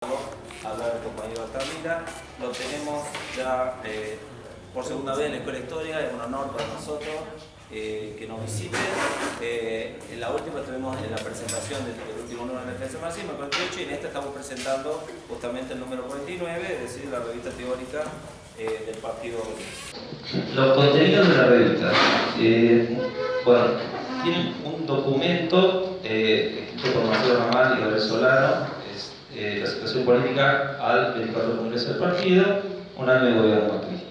Hablar el compañero Altamira, lo tenemos ya por segunda vez en la Escuela de Historia, es un honor para nosotros que nos visite. En la última estuvimos en la presentación del último número de la defensa marxismo, el 48, y en esta estamos presentando justamente el número 49, es decir, la revista teórica del Partido Obrero. Los contenidos de la revista, bueno, tienen un documento escrito por Marcelo Ramal y Gabriel Solano, la situación política al 24 Congreso del Partido, un año de gobierno macrista.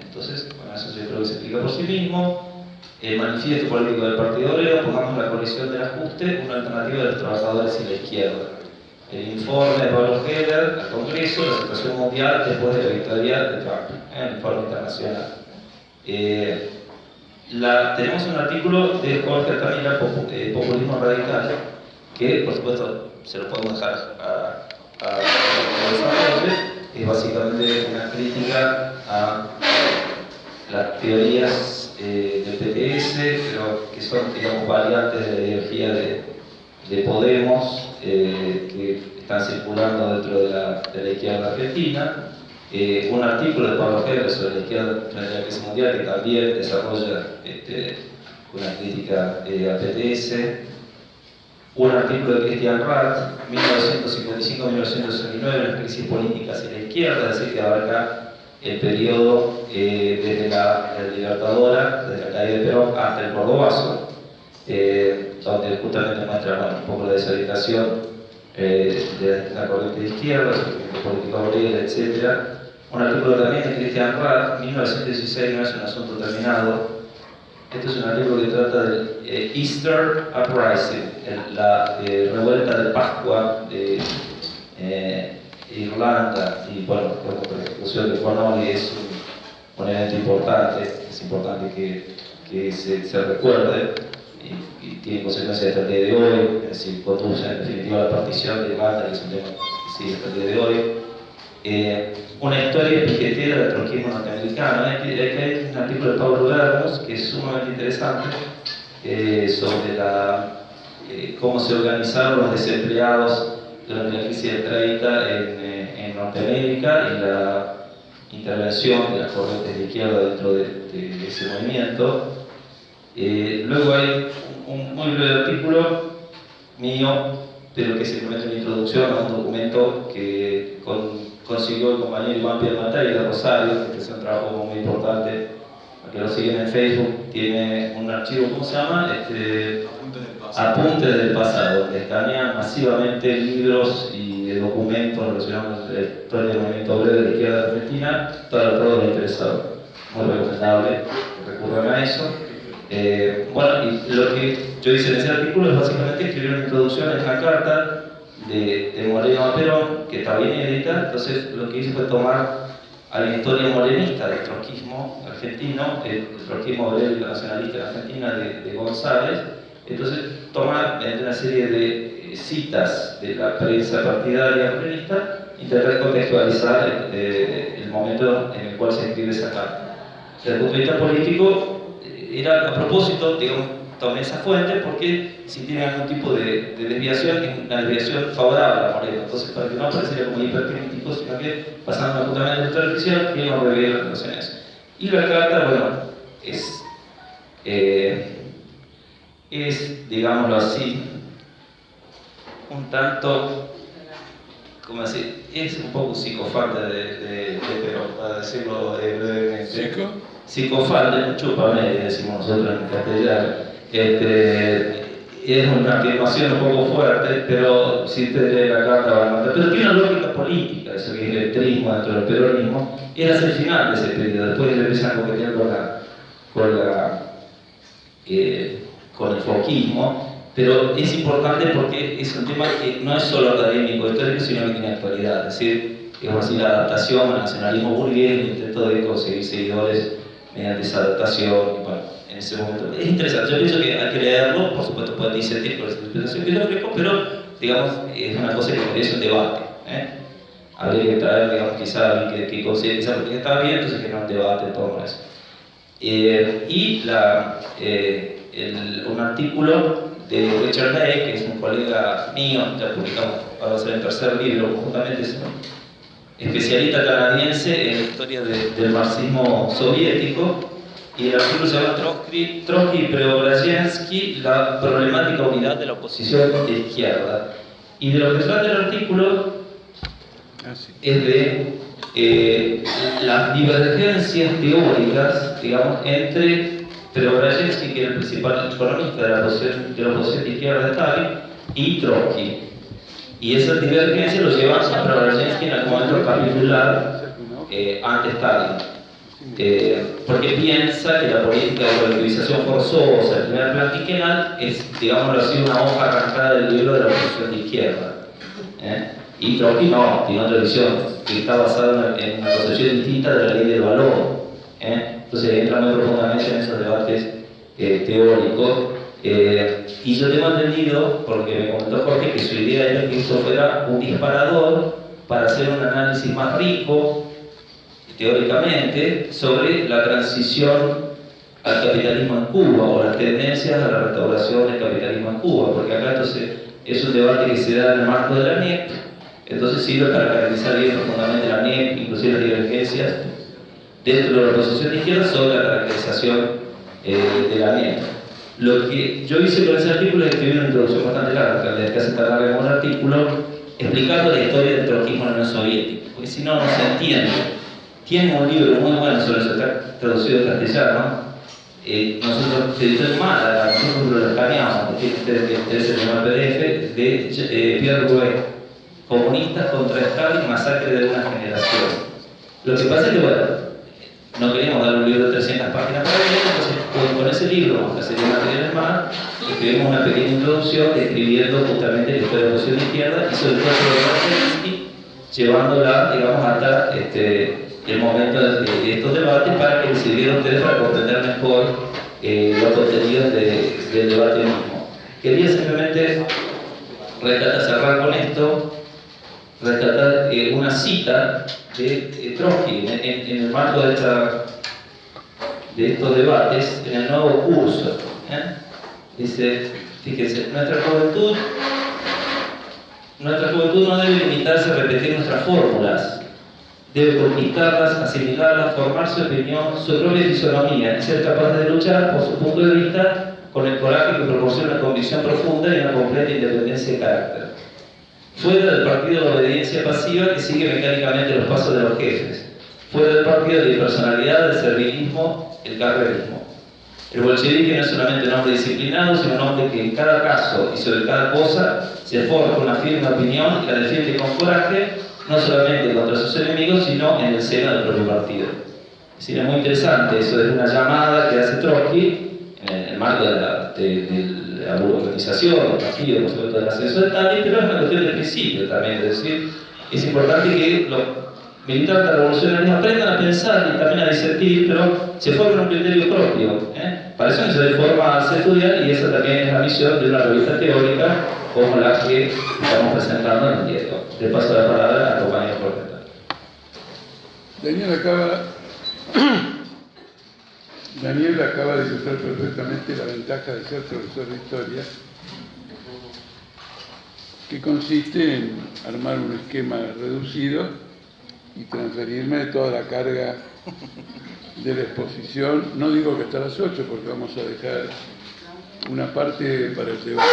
Entonces, bueno, eso yo creo que se explica por sí mismo. El manifiesto político del Partido Obrero, pongamos la coalición del ajuste, una alternativa de los trabajadores y la izquierda. El informe de Pablo Heller al Congreso, la situación mundial después de la victoria de Trump, el informe internacional. Tenemos un artículo de Jorge Altamira, Populismo Radical, que por supuesto se lo podemos dejar a es básicamente una crítica a las teorías del PTS, pero que son, digamos, variantes de la ideología de Podemos que están circulando dentro de la izquierda argentina. Un artículo de Pablo Heller sobre la izquierda frente a la crisis mundial que también desarrolla una crítica al PTS. Un artículo de Christian Rath, 1955-1969, las crisis políticas en la izquierda, es decir, que abarca el periodo desde la Libertadora, desde la caída de Perón hasta el Cordobazo, donde justamente muestra un poco la desorientación de la corriente de izquierda, la política obrera, etc. Un artículo también de Christian Rath, 1916, no es un asunto terminado. Este es un artículo que trata del Easter Uprising, la revuelta de Pascua de Irlanda, y bueno, la ejecución de Connolly es un evento importante, es importante que se recuerde y tiene consecuencias hasta el día de hoy, es decir, conduce en definitiva a la partición de Irlanda, que es un tema que sigue hasta el día de hoy. Una historia piquetera del trotskismo norteamericano. Aquí hay un artículo de Pablo Lernos que es sumamente interesante sobre cómo se organizaron los desempleados durante la crisis del 30 en Norteamérica y la intervención de las corrientes de izquierda dentro de ese movimiento. Luego hay un muy breve artículo mío, pero que es simplemente una introducción a un documento que consiguió el compañero Iván Piedmatay de Rosario, que es un trabajo muy importante. Para que lo siguen en Facebook, tiene un archivo, ¿cómo se llama? Apuntes del pasado, donde escanean masivamente libros y documentos relacionados con la historia del movimiento obrero de la izquierda argentina, para todos los interesados. Muy recomendable que recurran a eso. Bueno, y lo que yo hice en ese artículo es básicamente escribir una introducción en una carta de Moreno a Perón, que está bien inédita. Entonces lo que hice fue tomar a la historia morenista del trotskismo argentino, el trotskismo obrero y nacionalista en Argentina de González. Entonces tomar una serie de citas de la prensa partidaria morenista, intentar contextualizar el momento en el cual se escribe esa carta. Desde el punto de vista político, era a propósito, digamos, tomé esa fuente porque si tienen algún tipo de desviación, es una desviación favorable a Moreno. Entonces, para que no pareciera como hipercrítico, sino que pasando justamente a nuestra reflexión, que no revela en relación a eso. Y la carta, bueno, es, digámoslo así, un tanto, ¿cómo decir? Es un poco psicofante de Perón, para decirlo brevemente. ¿Psico? Psicofante, chúpame, decimos nosotros en castellano. Es una afirmación un poco fuerte, pero si ustedes leen la carta van a notar. Pero tiene una lógica política, eso que es el letrismo dentro del peronismo, es hacia el final de ese periodo. Después le empiezan a coquetear con el foquismo, pero es importante porque es un tema que no es solo académico, histórico, sino que tiene actualidad. Es decir, la adaptación al nacionalismo burgués, el intento de conseguir seguidores mediante esa adaptación, y bueno, en ese momento. Es interesante, yo pienso que hay que leerlo, por supuesto pueden disentir por esa interpretación que yo ofrezco, pero digamos, es una cosa que merece un debate. Habría que traer, digamos, quizá alguien que considere que esa política está bien, entonces generar un debate en torno a eso. Y un artículo de Richard Day, que es un colega mío, ya publicamos, ahora va a ser el tercer libro, conjuntamente es un especialista canadiense en la historia del marxismo soviético, y el artículo se llama Trotsky y Preobrazhensky, la problemática unidad de la oposición de izquierda. Y de lo que trata el artículo es de las divergencias teóricas, digamos, entre Preobrazhensky, que era el principal economista de la oposición de izquierda de Stalin, y Trotsky. Y esas divergencias lo llevan a Preobrazhensky en algún momento a capitular ante Stalin. Porque piensa que la política de colectivización forzosa, el primer plan quinquenal, es, digámoslo así, una hoja arrancada del libro de la oposición de izquierda. Y Trotsky no, tiene otra visión, que está basada en una concepción distinta de la ley del valor. Entonces entra muy profundamente en esos debates teóricos. Y yo tengo entendido, porque me comentó Jorge, que su idea era que eso fuera un disparador para hacer un análisis más rico, teóricamente, sobre la transición al capitalismo en Cuba o las tendencias a la restauración del capitalismo en Cuba, porque acá entonces es un debate que se da en el marco de la NEP, entonces sirve para caracterizar bien profundamente la NEP, inclusive las divergencias dentro de la oposición de izquierda sobre la caracterización de la NEP. Lo que yo hice con ese artículo es escribir una introducción bastante larga, que hace tardar en un artículo explicando la historia del trotskismo en la Unión Soviética, porque si no, no se entiende. Tiene un libro muy bueno sobre eso, está traducido al castellano. Nosotros, se editó en Málaga, nosotros lo escaneamos, que es el primer PDF, de Pierre Bouet, Comunistas contra Stalin, masacre de una generación. Lo que pasa es que, bueno, no queríamos dar un libro de 300 páginas para leer, entonces con ese libro, con una serie de materiales más, escribimos una pequeña introducción describiendo justamente la historia de la oposición de izquierda y sobre todo sobre llevándola, digamos, hasta el momento de estos debates para que les sirviera a ustedes para comprender mejor los contenidos del debate mismo. Quería simplemente cerrar con esto, rescatar una cita de Trotsky en el marco de estos debates, en el nuevo curso. Dice, fíjense, nuestra juventud no debe limitarse a repetir nuestras fórmulas, debe conquistarlas, asimilarlas, formar su opinión, su propia fisonomía y ser capaz de luchar por su punto de vista con el coraje que proporciona una convicción profunda y una completa independencia de carácter. Fuera del partido de la obediencia pasiva que sigue mecánicamente los pasos de los jefes. Fuera del partido de la impersonalidad, del servilismo, el carrerismo. El bolchevique no es solamente un hombre disciplinado, sino un hombre que en cada caso y sobre cada cosa se forja una firme opinión y la defiende con coraje, no solamente contra sus enemigos, sino en el seno del propio partido. Es decir, es muy interesante, eso es una llamada que hace Trotsky en el marco de la burocratización del partido, por supuesto del ascenso de Stalin, pero es una cuestión de principio también, es decir, es importante que los militantes revolucionarios aprendan a pensar y también a disentir, pero se formen un criterio propio. Para eso se debe formarse, estudiar, y esa también es la misión de una revista teórica como la que estamos presentando en el diario. Le paso la palabra a la compañera Jorge. Daniel acaba de ilustrar perfectamente la ventaja de ser profesor de historia, que consiste en armar un esquema reducido y transferirme toda la carga de la exposición. No digo que hasta las 8, porque vamos a dejar una parte para el debate.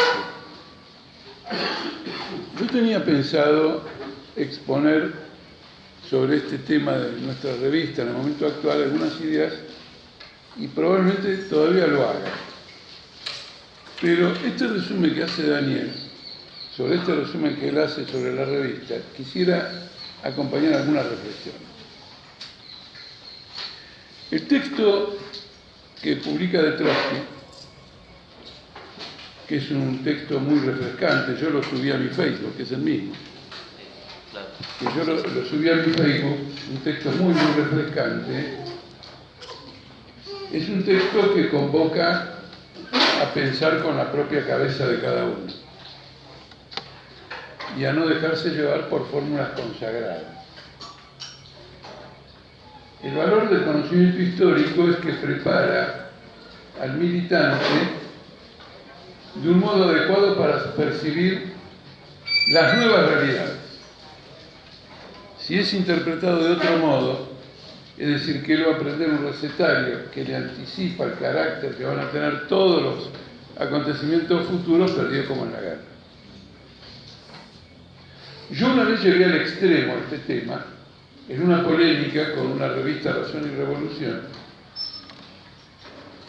Yo tenía pensado exponer sobre este tema de nuestra revista en el momento actual algunas ideas, y probablemente todavía lo haga. Pero este resumen que hace Daniel, sobre este resumen que él hace sobre la revista, quisiera acompañar algunas reflexiones. El texto que publica de Trotsky, que es un texto muy refrescante, yo lo subí a mi Facebook, que es el mismo. Que yo lo subí a mi Facebook, un texto muy refrescante. Es un texto que convoca a pensar con la propia cabeza de cada uno y a no dejarse llevar por fórmulas consagradas. El valor del conocimiento histórico es que prepara al militante de un modo adecuado para percibir las nuevas realidades. Si es interpretado de otro modo, es decir, que él va a aprender un recetario que le anticipa el carácter que van a tener todos los acontecimientos futuros, perdió como en la guerra. Yo una vez llegué al extremo a este tema, en una polémica con una revista Razón y Revolución,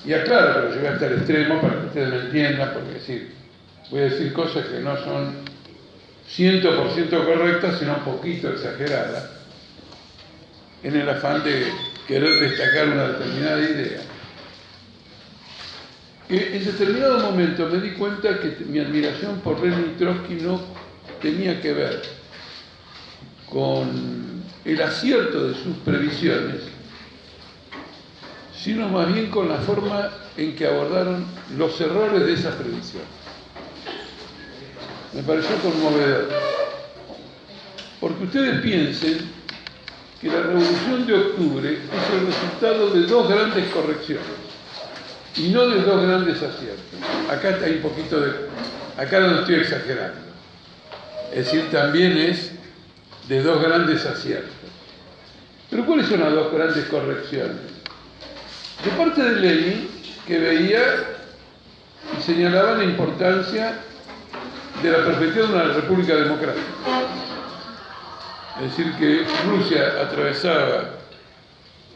y aclaro que lo llevé hasta el extremo para que ustedes me entiendan, porque voy a decir cosas que no son 100% correctas, sino un poquito exageradas, en el afán de querer destacar una determinada idea. En determinado momento me di cuenta que mi admiración por Lenin y Trotsky no tenía que ver con el acierto de sus previsiones, sino más bien con la forma en que abordaron los errores de esas previsiones. Me pareció conmovedor, porque ustedes piensen que la Revolución de Octubre es el resultado de dos grandes correcciones y no de dos grandes aciertos. Acá hay un poquito de... acá no estoy exagerando. Es decir, también es de dos grandes aciertos. Pero ¿cuáles son las dos grandes correcciones? De parte de Lenin, que veía y señalaba la importancia de la perspectiva de una república democrática. Es decir, que Rusia atravesaba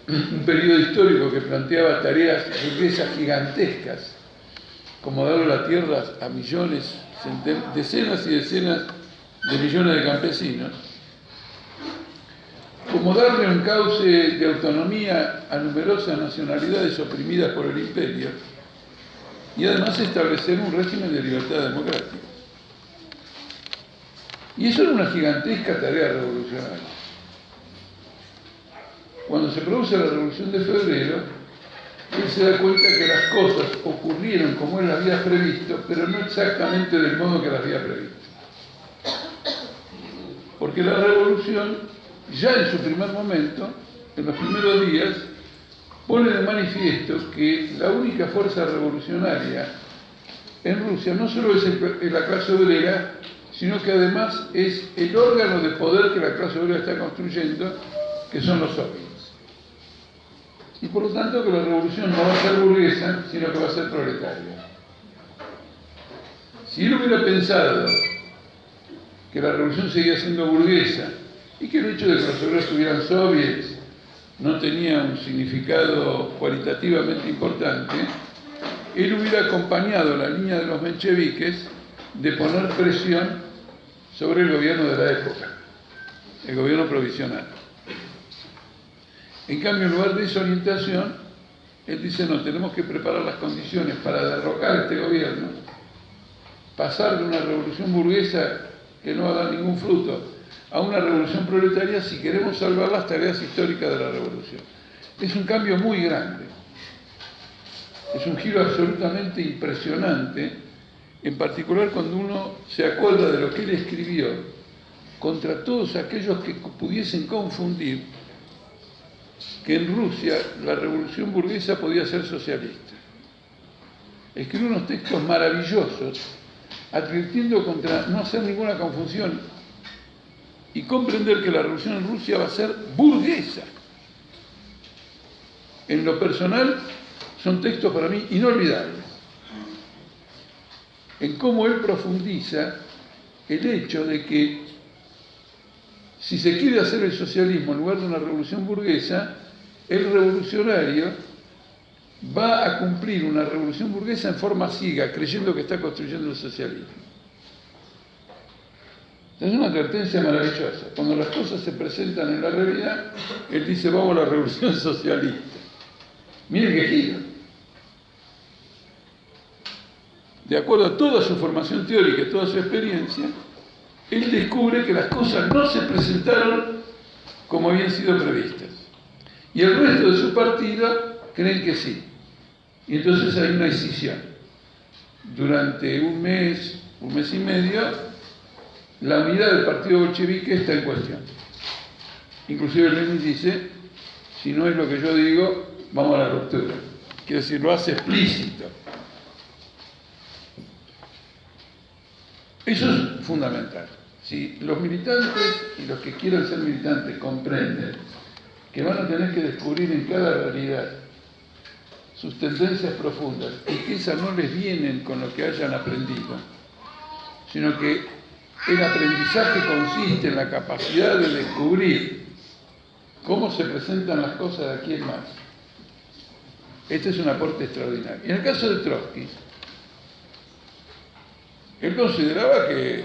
un periodo histórico que planteaba tareas riquezas gigantescas, como darle la tierra a millones, decenas y decenas de millones de campesinos, como darle un cauce de autonomía a numerosas nacionalidades oprimidas por el imperio, y además establecer un régimen de libertad democrática. Y eso era una gigantesca tarea revolucionaria. Cuando se produce la Revolución de Febrero, él se da cuenta que las cosas ocurrieron como él las había previsto, pero no exactamente del modo que las había previsto. Porque la revolución, ya en su primer momento, en los primeros días, pone de manifiesto que la única fuerza revolucionaria en Rusia no solo es la clase obrera, sino que además es el órgano de poder que la clase obrera está construyendo, que son los soviets. Y por lo tanto que la revolución no va a ser burguesa, sino que va a ser proletaria. Si él hubiera pensado que la revolución seguía siendo burguesa y que el hecho de que los obreros tuvieran soviets no tenía un significado cualitativamente importante, él hubiera acompañado la línea de los mencheviques de poner presión sobre el gobierno de la época, el gobierno provisional. En cambio, en lugar de esa orientación, él dice, no, tenemos que preparar las condiciones para derrocar este gobierno, pasar de una revolución burguesa que no va a dar ningún fruto a una revolución proletaria si queremos salvar las tareas históricas de la revolución. Es un cambio muy grande, es un giro absolutamente impresionante, en particular cuando uno se acuerda de lo que él escribió contra todos aquellos que pudiesen confundir que en Rusia la revolución burguesa podía ser socialista. Escribió unos textos maravillosos advirtiendo contra no hacer ninguna confusión y comprender que la revolución en Rusia va a ser burguesa. En lo personal son textos para mí inolvidables, en cómo él profundiza el hecho de que si se quiere hacer el socialismo en lugar de una revolución burguesa, el revolucionario va a cumplir una revolución burguesa en forma ciega, creyendo que está construyendo el socialismo. Es una advertencia maravillosa. Cuando las cosas se presentan en la realidad, él dice, vamos a la revolución socialista. Miren qué giro. De acuerdo a toda su formación teórica y toda su experiencia, él descubre que las cosas no se presentaron como habían sido previstas. Y el resto de su partido creen que sí. Y entonces hay una escisión. Durante un mes y medio, la unidad del partido bolchevique está en cuestión. Inclusive Lenin dice, si no es lo que yo digo, vamos a la ruptura. Quiere decir, lo hace explícito. Eso es fundamental. Si los militantes y los que quieran ser militantes comprenden que van a tener que descubrir en cada realidad sus tendencias profundas y que esas no les vienen con lo que hayan aprendido, sino que el aprendizaje consiste en la capacidad de descubrir cómo se presentan las cosas de aquí en más. Este es un aporte extraordinario. En el caso de Trotsky, él consideraba que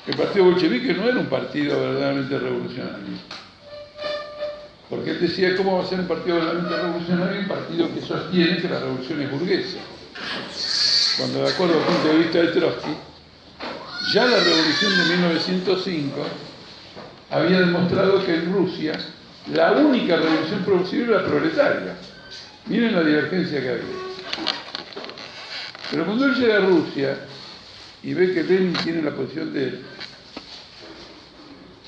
el partido bolchevique no era un partido verdaderamente revolucionario. Porque él decía, ¿cómo va a ser un partido verdaderamente revolucionario? Un partido que sostiene que la revolución es burguesa. Cuando, de acuerdo al punto de vista de Trotsky, ya la revolución de 1905 había demostrado que en Rusia la única revolución posible era proletaria. Miren la divergencia que había. Pero cuando él llega a Rusia y ve que Lenin tiene la posición de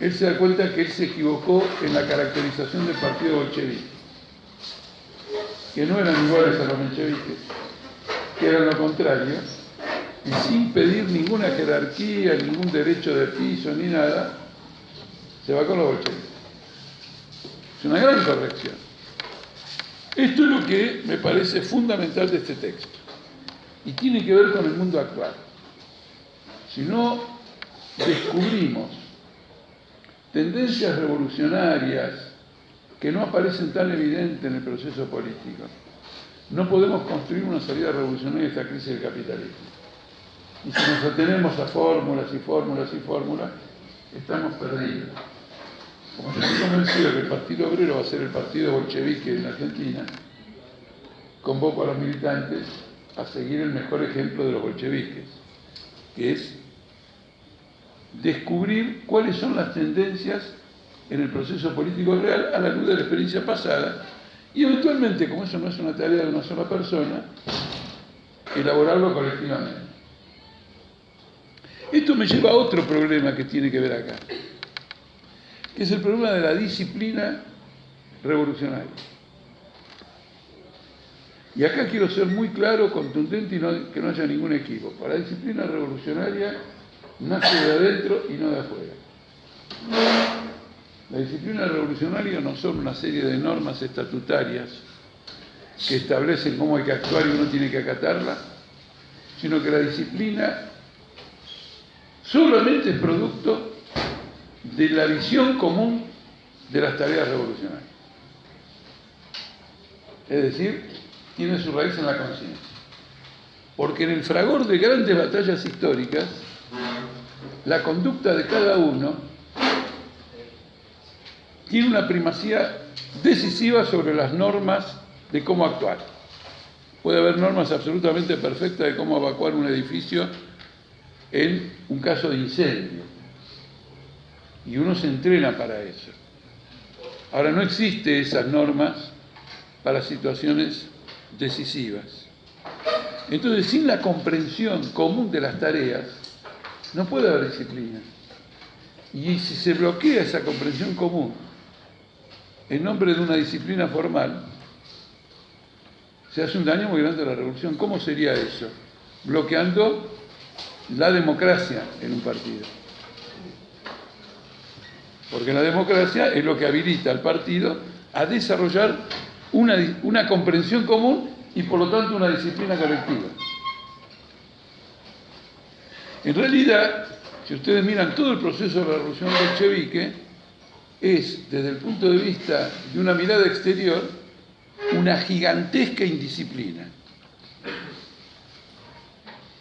él se da cuenta que él se equivocó en la caracterización del partido bolchevique, que no eran iguales a los mencheviques, que eran lo contrario, y sin pedir ninguna jerarquía, ningún derecho de piso ni nada, se va con los bolcheviques. Es una gran corrección. Esto es lo que me parece fundamental de este texto, y tiene que ver con el mundo actual. Si no descubrimos tendencias revolucionarias que no aparecen tan evidentes en el proceso político, no podemos construir una salida revolucionaria de esta crisis del capitalismo. Y si nos atenemos a fórmulas y fórmulas y fórmulas, estamos perdidos. Como yo estoy convencido que el Partido Obrero va a ser el partido bolchevique en Argentina, convoco a los militantes a seguir el mejor ejemplo de los bolcheviques, que es descubrir cuáles son las tendencias en el proceso político real a la luz de la experiencia pasada y eventualmente, como eso no es una tarea de una sola persona, elaborarlo colectivamente. Esto me lleva a otro problema que tiene que ver acá, que es el problema de la disciplina revolucionaria. Y acá quiero ser muy claro, contundente y que no haya ningún equívoco. La disciplina revolucionaria nace de adentro y no de afuera. La disciplina revolucionaria no son una serie de normas estatutarias que establecen cómo hay que actuar y uno tiene que acatarla, sino que la disciplina solamente es producto de la visión común de las tareas revolucionarias. Es decir, tiene su raíz en la conciencia. Porque en el fragor de grandes batallas históricas, la conducta de cada uno tiene una primacía decisiva sobre las normas de cómo actuar. Puede haber normas absolutamente perfectas de cómo evacuar un edificio en un caso de incendio. Y uno se entrena para eso. Ahora, no existen esas normas para situaciones decisivas. Entonces, sin la comprensión común de las tareas, no puede haber disciplina. Y si se bloquea esa comprensión común en nombre de una disciplina formal, se hace un daño muy grande a la revolución. ¿Cómo sería eso? Bloqueando la democracia en un partido. Porque la democracia es lo que habilita al partido a desarrollar una comprensión común y por lo tanto una disciplina colectiva. En realidad, si ustedes miran todo el proceso de la revolución bolchevique, es, desde el punto de vista de una mirada exterior, una gigantesca indisciplina.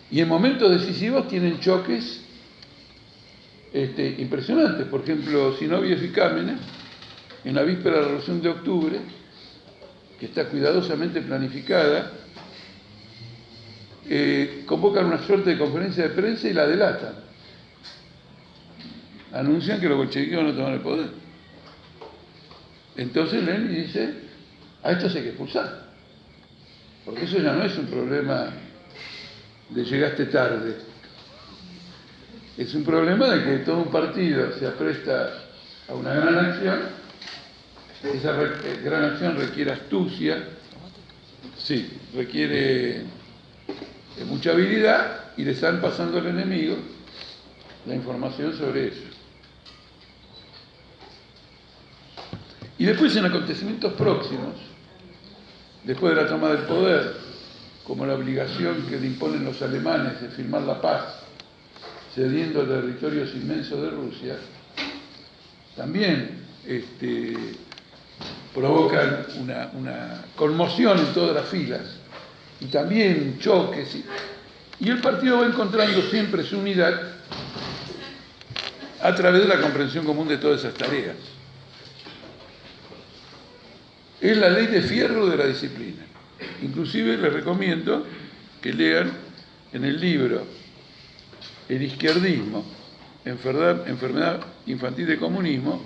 Y en momentos decisivos tienen choques impresionantes. Por ejemplo, Zinoviev y Kamenev, en la víspera de la Revolución de Octubre, que está cuidadosamente planificada, convocan una suerte de conferencia de prensa y la delatan. Anuncian que los bolcheviques van a tomar el poder. Entonces Lenin dice, a estos hay que expulsar. Porque eso ya no es un problema de llegaste tarde. Es un problema de que todo un partido se apresta a una gran acción. Esa gran acción requiere astucia, sí, requiere mucha habilidad y le están pasando al enemigo la información sobre eso. Y después en acontecimientos próximos, después de la toma del poder, como la obligación que le imponen los alemanes de firmar la paz, cediendo territorios inmensos de Rusia, también provocan una conmoción en todas las filas, y también choques, y el partido va encontrando siempre su unidad a través de la comprensión común de todas esas tareas. Es la ley de fierro de la disciplina. Inclusive les recomiendo que lean en el libro El izquierdismo, enfermedad infantil de comunismo,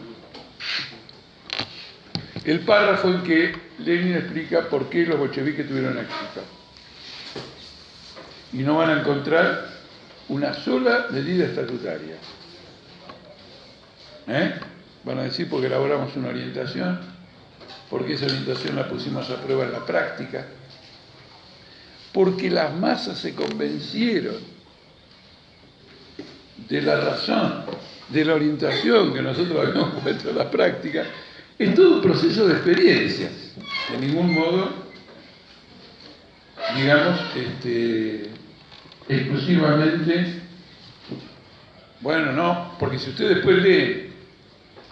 el párrafo en que Lenin explica por qué los bolcheviques tuvieron éxito. Y no van a encontrar una sola medida estatutaria. Van a decir porque elaboramos una orientación, porque esa orientación la pusimos a prueba en la práctica, porque las masas se convencieron de la razón, de la orientación que nosotros habíamos puesto en la práctica. Es todo un proceso de experiencias, de ningún modo, digamos, exclusivamente, bueno, no, porque si usted después lee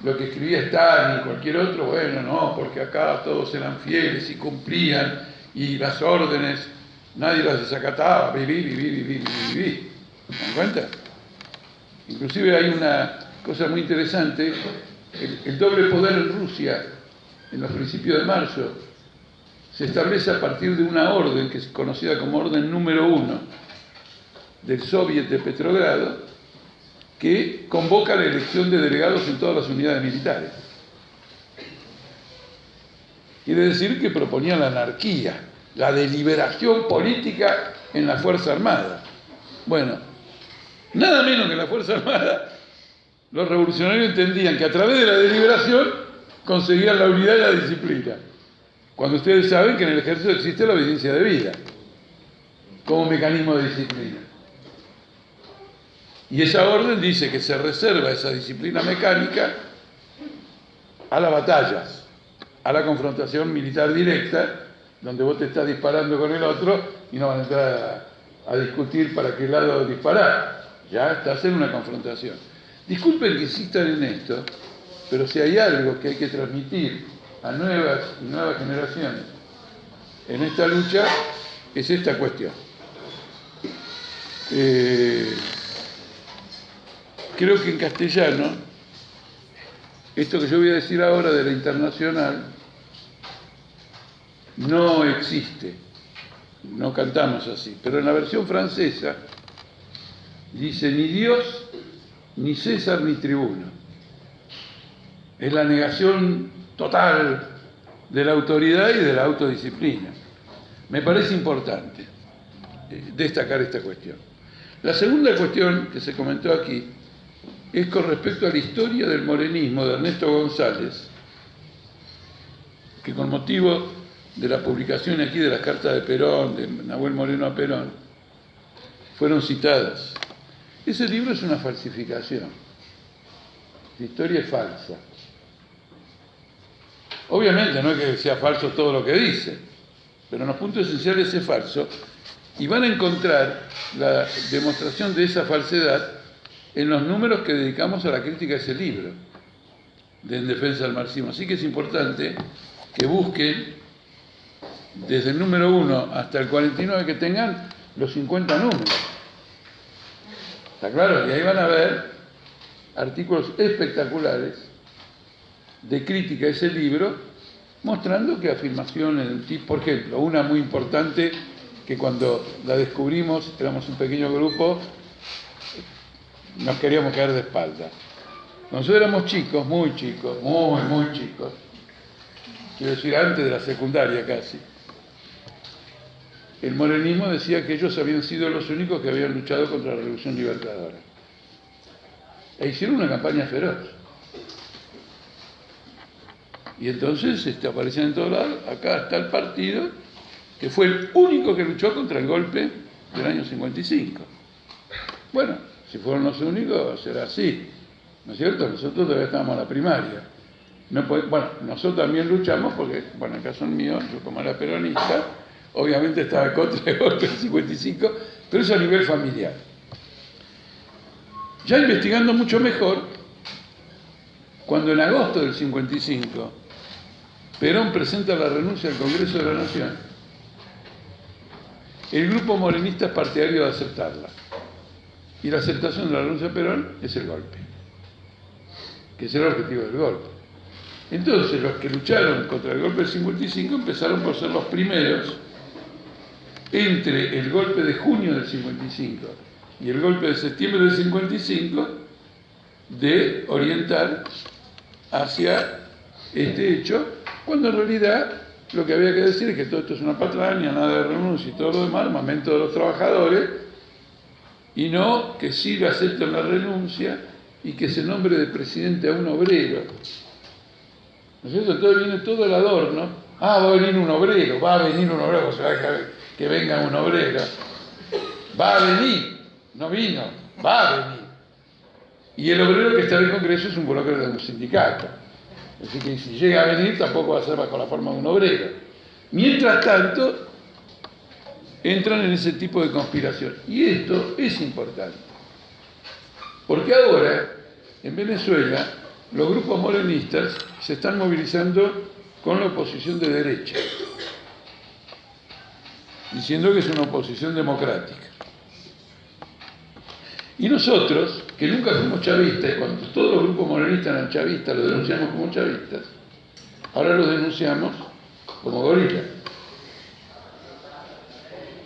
lo que escribía Stalin y cualquier otro, bueno, no, porque acá todos eran fieles y cumplían, y las órdenes, nadie las desacataba, viví. ¿Se dan cuenta? Inclusive hay una cosa muy interesante, el doble poder en Rusia, en los principios de marzo, se establece a partir de una orden que es conocida como orden número 1 del Soviet de Petrogrado, que convoca la elección de delegados en todas las unidades militares. Quiere decir que proponía la anarquía, la deliberación política en la Fuerza Armada. Bueno, nada menos que la Fuerza Armada, los revolucionarios entendían que a través de la deliberación conseguían la unidad y la disciplina. Cuando ustedes saben que en el ejército existe la obediencia debida como mecanismo de disciplina. Y esa orden dice que se reserva esa disciplina mecánica a las batallas, a la confrontación militar directa, donde vos te estás disparando con el otro y no van a entrar a discutir para qué lado disparar. Ya estás en una confrontación. Disculpen que insistan en esto, pero si hay algo que hay que transmitir a nuevas generaciones en esta lucha, es esta cuestión. Creo que en castellano, esto que yo voy a decir ahora de la internacional, no existe, no cantamos así, pero en la versión francesa dice ni Dios, ni César, ni tribuno. Es la negación total de la autoridad y de la autodisciplina. Me parece importante destacar esta cuestión. La segunda cuestión que se comentó aquí es con respecto a la historia del morenismo de Ernesto González, que con motivo de la publicación aquí de las cartas de Perón, de Nahuel Moreno a Perón, fueron citadas. Ese libro es una falsificación. La historia es falsa. Obviamente no es que sea falso todo lo que dice, pero en los puntos esenciales es falso, y van a encontrar la demostración de esa falsedad en los números que dedicamos a la crítica de ese libro, de En defensa del marxismo. Así que es importante que busquen desde el número 1 hasta el 49 que tengan los 50 números. ¿Está claro? Y ahí van a ver artículos espectaculares de crítica a ese libro, mostrando que afirmaciones del tipo, por ejemplo, una muy importante que cuando la descubrimos, éramos un pequeño grupo, nos queríamos caer de espaldas. Nosotros éramos chicos, muy chicos, muy chicos, quiero decir, antes de la secundaria casi. El morenismo decía que ellos habían sido los únicos que habían luchado contra la Revolución Libertadora. E hicieron una campaña feroz. Y entonces aparecían en todos lados, acá está el partido, que fue el único que luchó contra el golpe del año 55. Bueno, si fueron los únicos, será así, ¿no es cierto? Nosotros todavía estábamos en la primaria. No bueno, nosotros también luchamos porque, bueno, en el caso mío, yo como era peronista, obviamente estaba en contra del golpe del 55, pero eso a nivel familiar. Ya investigando mucho mejor, cuando en agosto del 55 Perón presenta la renuncia al Congreso de la Nación, el grupo morenista es partidario de aceptarla. Y la aceptación de la renuncia de Perón es el golpe, que es el objetivo del golpe. Entonces, los que lucharon contra el golpe del 55 empezaron por ser los primeros, entre el golpe de junio del 55 y el golpe de septiembre del 55, de orientar hacia este hecho, cuando en realidad lo que había que decir es que todo esto es una patraña, nada de renuncia y todo lo demás, armamento de los trabajadores, y no que sí acepten la renuncia y que se nombre de presidente a un obrero. ¿No es cierto? Entonces viene todo el adorno. Ah, va a venir un obrero, o sea, que venga un obrero. Va a venir, no vino, va a venir. Y el obrero que está en el Congreso es un burócrata de un sindicato. Así que si llega a venir tampoco va a ser bajo la forma de un obrero. Mientras tanto, entran en ese tipo de conspiración. Y esto es importante. Porque ahora, en Venezuela, los grupos morenistas se están movilizando con la oposición de derecha, diciendo que es una oposición democrática. Y nosotros, que nunca fuimos chavistas, y cuando todos los grupos morenistas eran chavistas, los denunciamos como chavistas, ahora los denunciamos como gorilas.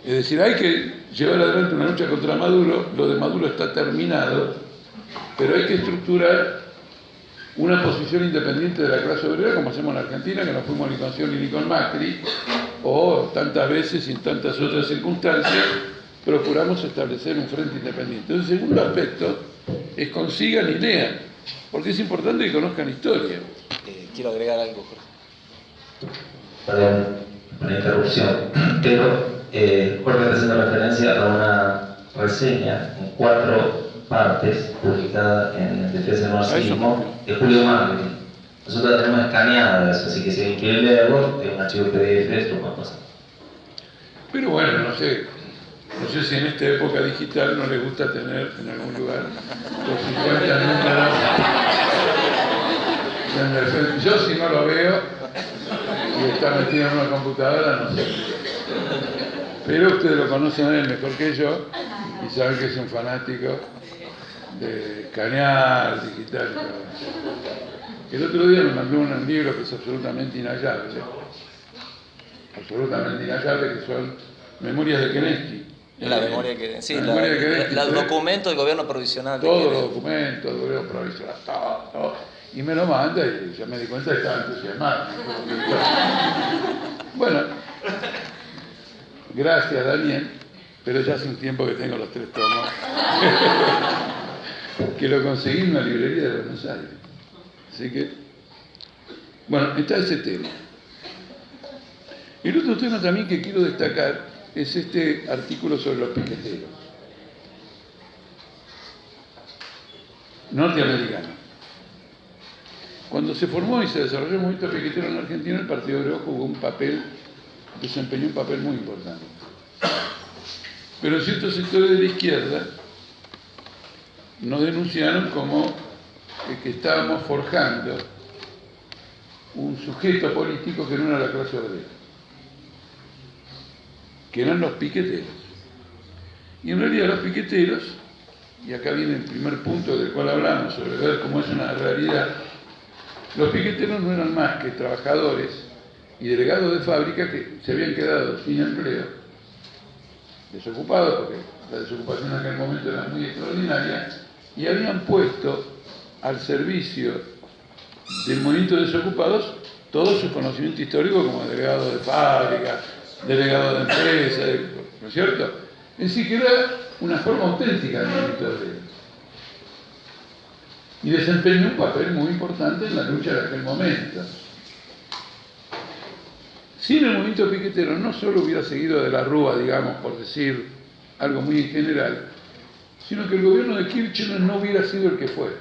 Es decir, hay que llevar adelante una lucha contra Maduro, lo de Maduro está terminado, pero hay que estructurar una posición independiente de la clase obrera, como hacemos en Argentina, que no fuimos ni con Scioli ni con Macri, o tantas veces y en tantas otras circunstancias, procuramos establecer un frente independiente. Entonces, el segundo aspecto es consigan y lean, porque es importante que conozcan historia. Quiero agregar algo, Jorge. Perdón por la interrupción, pero Jorge está haciendo referencia a una reseña en 4 partes publicada en Defensa del Marxismo de Julio Macri. Nosotros la tenemos escaneada eso, así que si alguien quiere leerlo, es un archivo PDF, lo puede pasar. Pero bueno, no sé si en esta época digital no les gusta tener en algún lugar los 50 números. Yo si no lo veo y está metido en una computadora, no sé. Pero ustedes lo conocen a él mejor que yo y saben que es un fanático de escanear, digital. El otro día me mandó un libro que es absolutamente inhallable, que son Memorias de Kerenski. La memoria que... Sí, el documento del gobierno provisional. Todos los documentos del gobierno provisional, todo. Y me lo manda y ya me di cuenta que estaba entusiasmado. Bueno, gracias Daniel, pero ya hace un tiempo que tengo los 3 tomos. Que lo conseguí en una librería de Buenos Aires. Así que, bueno, está ese tema. El otro tema también que quiero destacar es este artículo sobre los piqueteros norteamericanos. Cuando se formó y se desarrolló el movimiento piquetero en Argentina, el Partido Obrero desempeñó un papel muy importante. Pero ciertos sectores de la izquierda nos denunciaron como que estábamos forjando un sujeto político que no era la clase obrera, que eran los piqueteros. Y en realidad los piqueteros, y acá viene el primer punto del cual hablamos, sobre ver cómo es una realidad, los piqueteros no eran más que trabajadores y delegados de fábrica que se habían quedado sin empleo, desocupados, porque la desocupación en aquel momento era muy extraordinaria, y habían puesto al servicio del movimiento de desocupados todo su conocimiento histórico como delegado de fábrica, delegado de empresa, ¿no es cierto? Es decir, que era una forma auténtica del movimiento obrero. Y desempeñó un papel muy importante en la lucha de aquel momento. Si en el movimiento piquetero no solo hubiera seguido de la Rúa, digamos, por decir algo muy en general, sino que el gobierno de Kirchner no hubiera sido el que fue.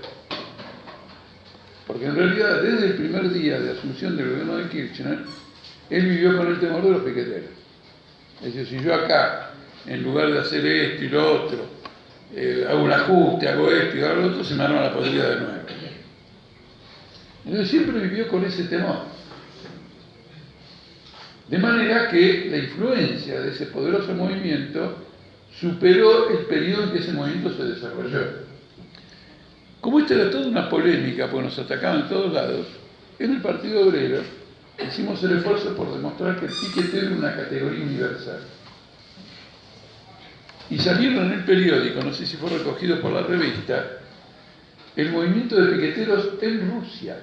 Porque en realidad, desde el primer día de asunción del gobierno de Kirchner, él vivió con el temor de los piqueteros. Es decir, si yo acá, en lugar de hacer esto y lo otro, hago un ajuste, hago esto y hago lo otro, se me arma la podrida de nuevo. Entonces siempre vivió con ese temor. De manera que la influencia de ese poderoso movimiento superó el periodo en que ese movimiento se desarrolló. Como esta era toda una polémica, porque nos atacaban en todos lados, en el Partido Obrero hicimos el esfuerzo por demostrar que el piquetero era una categoría universal. Y salieron en el periódico, no sé si fue recogido por la revista, el movimiento de piqueteros en Rusia,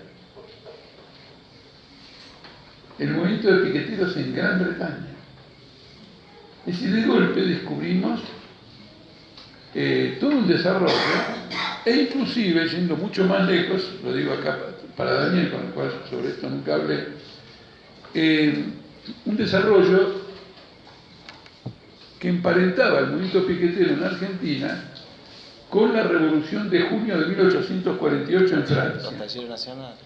el movimiento de piqueteros en Gran Bretaña. Es decir, de golpe descubrimos todo un desarrollo, e inclusive, yendo mucho más lejos, lo digo acá para Daniel, con el cual sobre esto nunca hablé, un desarrollo que emparentaba el movimiento piquetero en Argentina con la Revolución de junio de 1848 en Francia. Los talleres nacionales.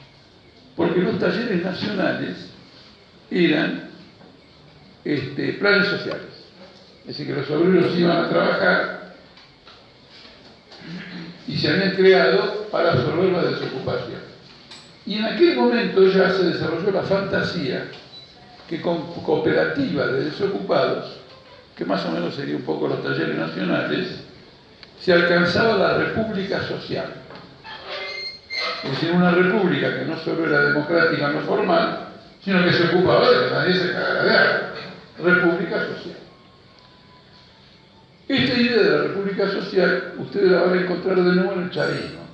Porque los talleres nacionales eran planes sociales. Es decir, que los obreros iban a trabajar y se habían creado para absorber la desocupación. Y en aquel momento ya se desarrolló la fantasía que con cooperativas de desocupados, que más o menos sería un poco los talleres nacionales, se alcanzaba la república social. Es decir, una república que no solo era democrática, no formal, sino que se ocupaba de que nadie se cagara de algo. República social. Esta idea de la república social, ustedes la van a encontrar de nuevo en el chavismo,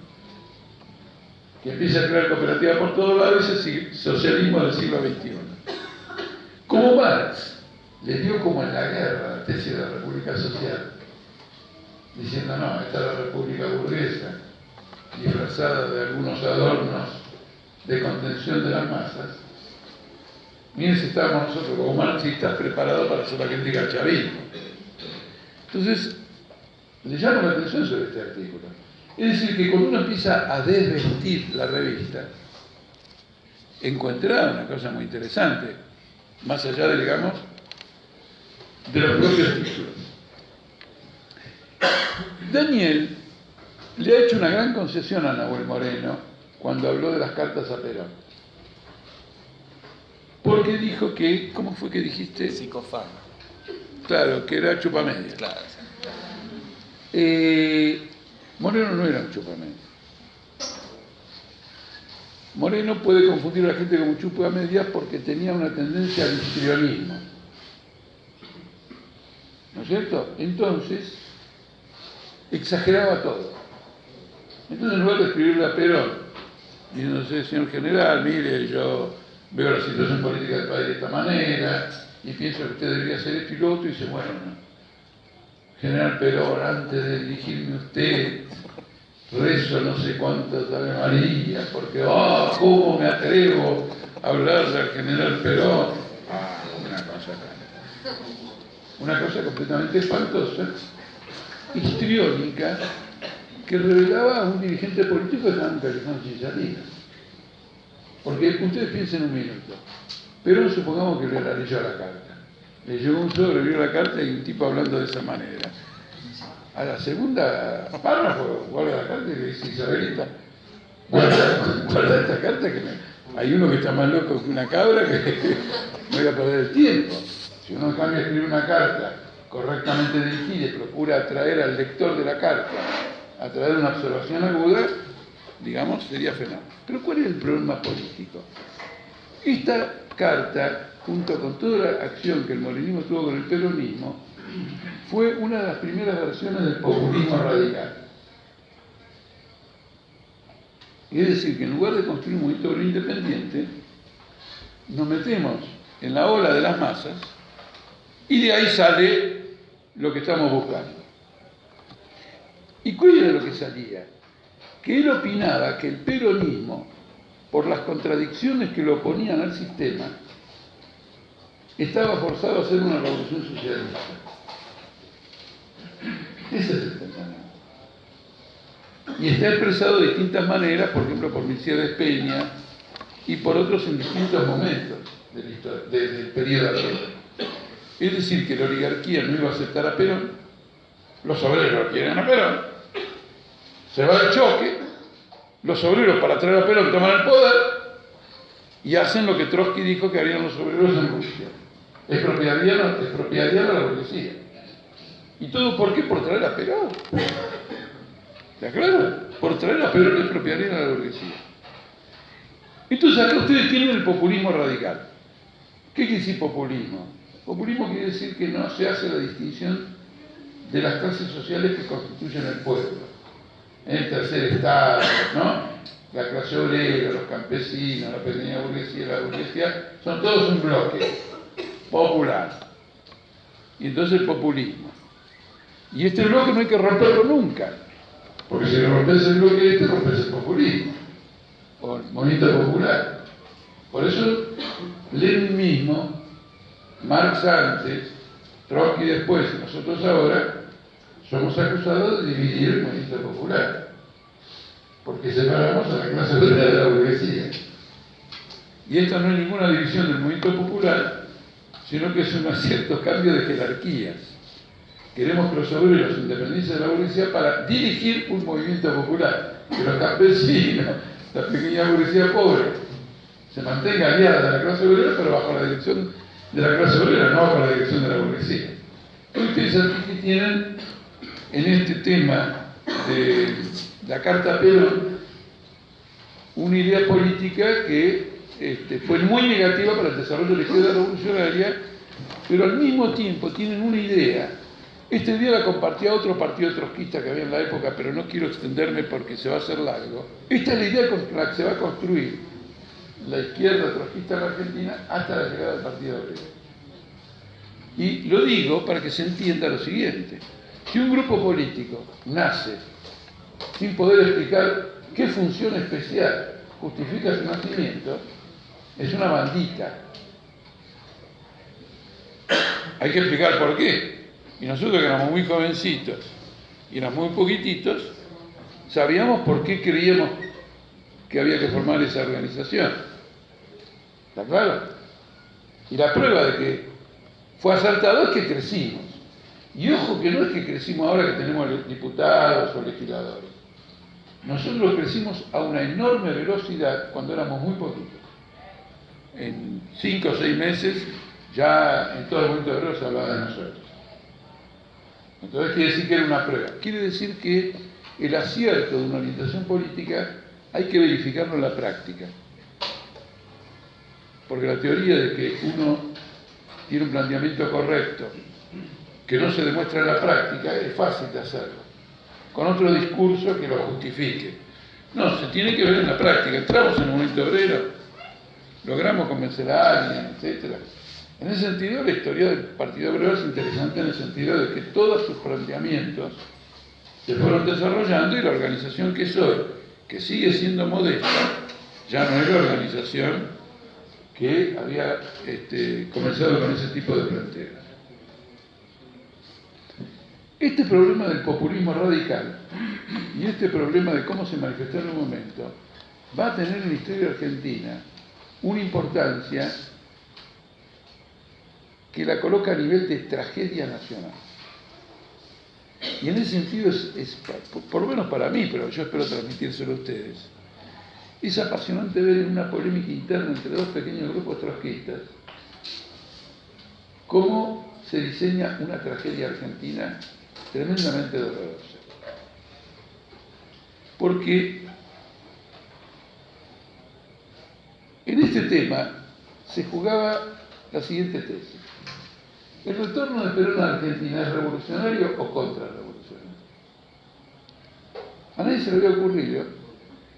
que empieza a crear cooperativas por todos lados, ese socialismo del siglo XXI. Como Marx le dio como en la guerra la tesis de la república social, diciendo, no, esta es la república burguesa, disfrazada de algunos adornos de contención de las masas. Miren si estábamos nosotros como marxistas preparados para hacer la crítica al chavismo. Entonces, le llamo la atención sobre este artículo. Es decir, que cuando uno empieza a desvestir la revista, encuentra una cosa muy interesante, más allá de, digamos, de los propios títulos. Daniel le ha hecho una gran concesión a Nahuel Moreno cuando habló de las cartas a Perón. Porque dijo que, ¿cómo fue que dijiste? Psicofan. Claro, que era chupamedia. Claro. Moreno no era un chupamedia. Moreno puede confundir a la gente como chupamedia porque tenía una tendencia al histrionismo. ¿No es cierto? Entonces, exageraba todo. Entonces, en lugar de escribirle a Perón, diciéndose, señor general, mire, yo veo la situación política del país de esta manera, y pienso que usted debería hacer esto y lo otro, y dice, bueno, general Perón, antes de dirigirme a usted, rezo no sé cuántas Ave María, porque, ¿cómo me atrevo a hablarle al general Perón? Una cosa completamente espantosa, histriónica, que revelaba a un dirigente político que estaba en Callejón Chillarina. Porque ustedes piensen un minuto. Perón, supongamos que le leyó la carta. Le llegó un sobre, vio la carta y un tipo hablando de esa manera. A la segunda párrafo, guarda la carta y le dice, Isabelita, guarda esta carta que hay uno que está más loco que una cabra que no voy a perder el tiempo. Si uno en cambio escribe una carta correctamente dirigida y procura atraer al lector de la carta a través de una observación aguda, digamos, sería fenómeno. Pero ¿cuál es el problema político? Esta carta, junto con toda la acción que el morenismo tuvo con el peronismo, fue una de las primeras versiones del populismo radical. Es decir, que en lugar de construir un movimiento obrero independiente, nos metemos en la ola de las masas y de ahí sale lo que estamos buscando. ¿Y cuál era lo que salía? Que él opinaba que el peronismo, por las contradicciones que lo oponían al sistema, estaba forzado a hacer una revolución socialista. Ese es el pensamiento. Y está expresado de distintas maneras, por ejemplo, por Mercedes Peña y por otros en distintos momentos de la historia, del periodo actual. Es decir, que la oligarquía no iba a aceptar a Perón, los obreros quieren a Perón, se va el choque, los obreros para traer a Perón toman el poder y hacen lo que Trotsky dijo que harían los obreros en Rusia. Expropiarían a la burguesía. ¿Y todo por qué? Por traer a Perón. ¿Está claro? Por traer a Perón expropiarían a la burguesía. Entonces acá ustedes tienen el populismo radical. ¿Qué quiere decir populismo? Populismo quiere decir que no se hace la distinción de las clases sociales que constituyen el pueblo. El tercer estado, ¿no? La clase obrera, los campesinos, la pequeña burguesía, la burguesía, son todos un bloque popular. Y entonces el populismo. Y este bloque no hay que romperlo nunca, porque si rompes el bloque rompes el populismo, o el movimiento popular. Por eso Lenin mismo, Marx antes, Trotsky después, y nosotros ahora, somos acusados de dividir el movimiento popular, porque separamos a la clase obrera de la burguesía. Y esta no es ninguna división del movimiento popular, sino que es un cierto cambio de jerarquías. Queremos que los obreros se independicen de la burguesía para dirigir un movimiento popular, que los campesinos, la pequeña burguesía pobre, se mantenga aliada de la clase obrera, pero bajo la dirección de la clase obrera, no bajo la dirección de la burguesía. Ustedes aquí tienen en este tema de la Carta Perón una idea política que fue muy negativa para el desarrollo de la izquierda revolucionaria, pero al mismo tiempo tienen una idea. Esta idea la compartía otro partido trotskista que había en la época, pero no quiero extenderme porque se va a hacer largo. Esta es la idea con la que se va a construir la izquierda trotskista en la Argentina hasta la llegada del Partido Obrero. Y lo digo para que se entienda lo siguiente. Si un grupo político nace sin poder explicar qué función especial justifica su nacimiento, es una bandita. Hay que explicar por qué. Y nosotros que éramos muy jovencitos y éramos muy poquititos, sabíamos por qué creíamos que había que formar esa organización. ¿Está claro? Y la prueba de que fue acertado es que crecimos. Y ojo que no es que crecimos ahora que tenemos diputados o legisladores. Nosotros crecimos a una enorme velocidad cuando éramos muy poquitos. En 5 o 6 meses ya en todo el momento de obrero se hablaba de nosotros. Entonces quiere decir que era una prueba. Quiere decir que el acierto de una orientación política hay que verificarlo en la práctica. Porque la teoría de que uno tiene un planteamiento correcto que no se demuestra en la práctica es fácil de hacerlo, con otro discurso que lo justifique. No, se tiene que ver en la práctica. Entramos en un momento obrero, logramos convencer a alguien, etc. En ese sentido, la historia del Partido Obrero es interesante en el sentido de que todos sus planteamientos se fueron desarrollando y la organización que es hoy, que sigue siendo modesta, ya no es la organización que había comenzado con ese tipo de planteos. Este problema del populismo radical y este problema de cómo se manifestó en un momento va a tener en la historia argentina una importancia que la coloca a nivel de tragedia nacional. Y en ese sentido es por lo menos para mí, pero yo espero transmitírselo a ustedes, es apasionante ver en una polémica interna entre dos pequeños grupos trotskistas cómo se diseña una tragedia argentina tremendamente dolorosa. Porque en este tema se jugaba la siguiente tesis. ¿El retorno de Perón a Argentina es revolucionario o contrarrevolucionario? A nadie se le había ocurrido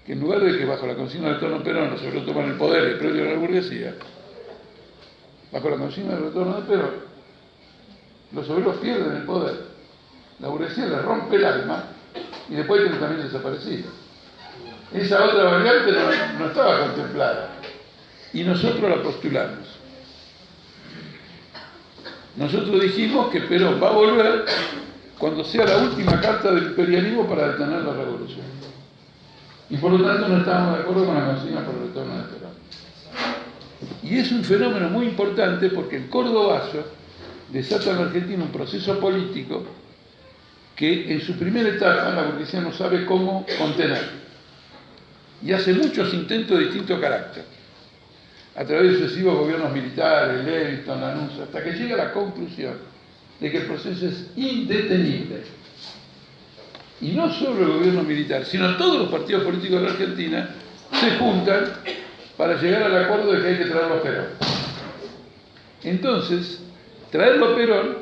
que en lugar de que bajo la consigna del retorno de Perón los obreros toman el poder y el predio de la burguesía, bajo la consigna del retorno de Perón, los obreros pierden el poder, la burguesía le rompe el alma y después tienen también desaparecido. Esa otra variante no estaba contemplada y nosotros la postulamos. Nosotros dijimos que Perón va a volver cuando sea la última carta del imperialismo para detener la revolución. Y por lo tanto no estábamos de acuerdo con la consigna por el retorno de Perón. Y es un fenómeno muy importante porque el cordobazo desata en la Argentina un proceso político que en su primera etapa la burguesía no sabe cómo contener. Y hace muchos intentos de distinto carácter, a través de sucesivos gobiernos militares, Leviton, Lanús, hasta que llega a la conclusión de que el proceso es indetenible. Y no solo el gobierno militar, sino todos los partidos políticos de la Argentina se juntan para llegar al acuerdo de que hay que traerlo a Perón. Entonces, traerlo a Perón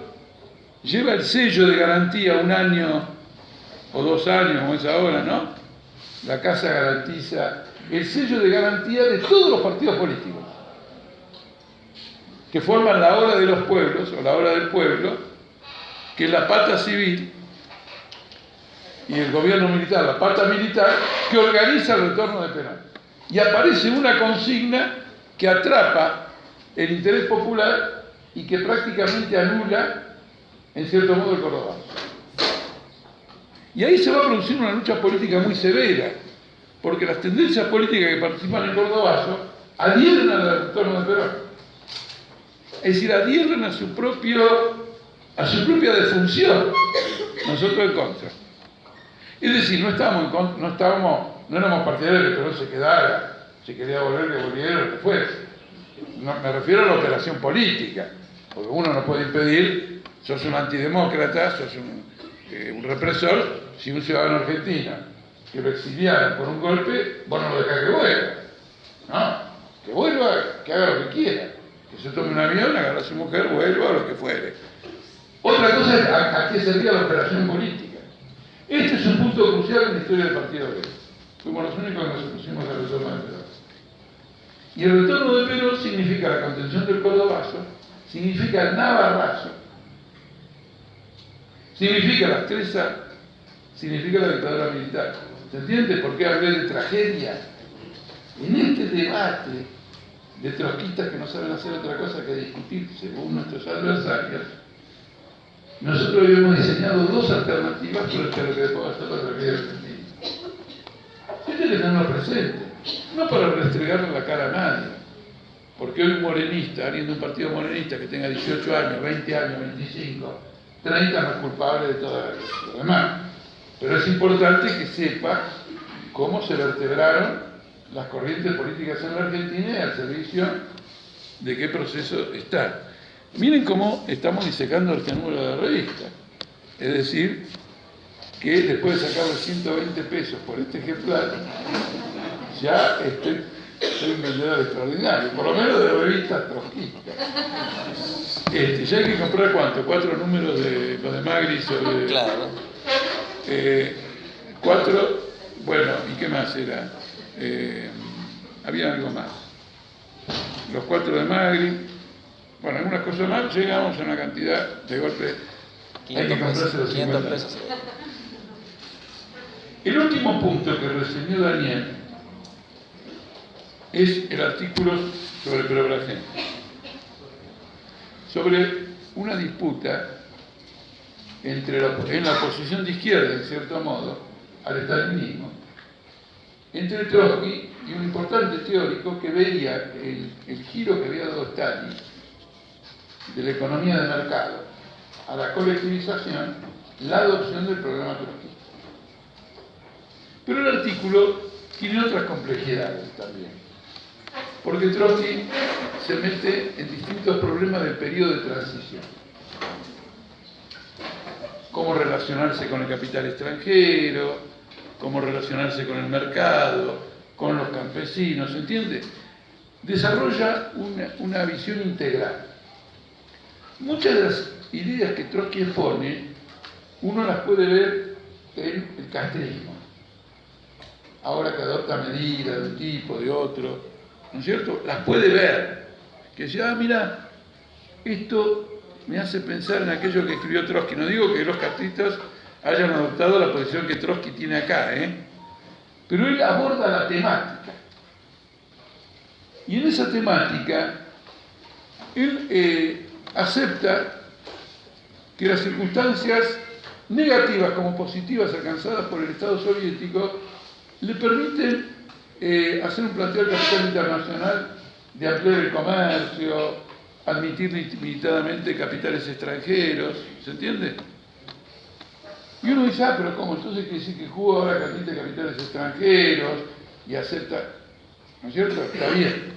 lleva el sello de garantía 1 año o 2 años, como es ahora, ¿no? La Casa garantiza el sello de garantía de todos los partidos políticos que forman la hora de los pueblos, o la hora del pueblo, que es la pata civil, y el gobierno militar, la pata militar, que organiza el retorno de Perón. Y aparece una consigna que atrapa el interés popular y que prácticamente anula, en cierto modo, el cordobazo. Y ahí se va a producir una lucha política muy severa, porque las tendencias políticas que participan en el cordobazo adhieren al retorno de Perón. Es decir, adhieren a su propia defunción. Nosotros en contra. Es decir, no éramos partidarios de que Perón se quedara, si quería volver, que volviera, lo que fuese. No, me refiero a la operación política, porque uno no puede impedir, sos un antidemócrata, sos un represor, si un ciudadano argentino que lo exiliaron por un golpe, vos no lo dejás que vuelva. No, que vuelva, que haga lo que quiera, que se tome un avión, agarre a su mujer, vuelva o lo que fuere. Otra cosa es a qué servía la operación política. Este es un punto crucial en la historia del Partido Obrero. Fuimos los únicos que nos opusimos al retorno de Perón. Y el retorno de Perón significa la contención del cordobazo, significa el navarrazo, significa la estresa, significa la dictadura militar. ¿Se entiende por qué hablé de tragedia? En este debate de trotskistas que no saben hacer otra cosa que discutir según nuestros adversarios, nosotros habíamos diseñado 2 alternativas frente a lo que después va a ser la tragedia argentina. Esto hay que tenerlo presente, no para restregarle la cara a nadie, porque hoy un morenista, alguien de un partido morenista que tenga 18 años, 20 años, 25, 30 no es culpable de todo lo demás. Pero es importante que sepa cómo se vertebraron las corrientes políticas en la Argentina y al servicio de qué proceso está. Miren cómo estamos disecando el número de revista. Es decir, que después de sacarle 120 pesos por este ejemplar, ya soy un vendedor extraordinario, por lo menos de revistas trotskistas. Ya hay que comprar ¿cuánto? 4 números de los de Magri sobre... Claro. 4, bueno, ¿y qué más era? Había algo más. Los 4 de Magri, bueno, algunas cosas más, llegamos a una cantidad de golpe. 500 pesos. 500 pesos. El último punto que reseñó Daniel es el artículo sobre Preobrazén, sobre una disputa en la oposición de izquierda, en cierto modo, al estalinismo, entre Trotsky y un importante teórico que veía el giro que había dado Stalin de la economía de mercado a la colectivización, la adopción del programa trotskista. Pero el artículo tiene otras complejidades también, porque Trotsky se mete en distintos problemas del periodo de transición. Cómo relacionarse con el capital extranjero, cómo relacionarse con el mercado, con los campesinos, ¿se entiende? Desarrolla una visión integral. Muchas de las ideas que Trotsky expone, uno las puede ver en el castrismo. Ahora que adopta medidas de un tipo, de otro, ¿no es cierto? Las puede ver. Que dice, mira, esto me hace pensar en aquello que escribió Trotsky. No digo que los castristas hayan adoptado la posición que Trotsky tiene acá, pero él aborda la temática. Y en esa temática, él acepta que las circunstancias negativas como positivas alcanzadas por el Estado soviético, le permiten hacer un planteo del capital internacional de ampliar el comercio, admitir limitadamente capitales extranjeros, ¿se entiende? Y uno dice, pero ¿cómo? Entonces quiere decir que Cuba ahora admite capitales extranjeros y acepta, ¿no es cierto? Está bien.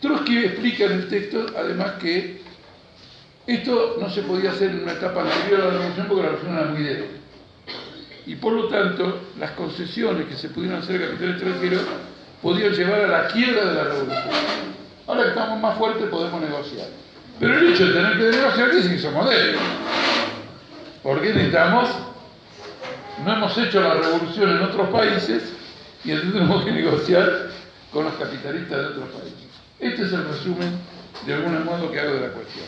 Trotsky explica en el texto, además, que esto no se podía hacer en una etapa anterior a la revolución porque la revolución era muy débil. Y por lo tanto, las concesiones que se pudieron hacer a capital extranjero podían llevar a la quiebra de la revolución. Ahora que estamos más fuertes podemos negociar. Pero el hecho de tener que negociar dice que somos débiles. Porque necesitamos, no hemos hecho la revolución en otros países y entonces tenemos que negociar con los capitalistas de otros países. Este es el resumen, de algún modo, que hago de la cuestión.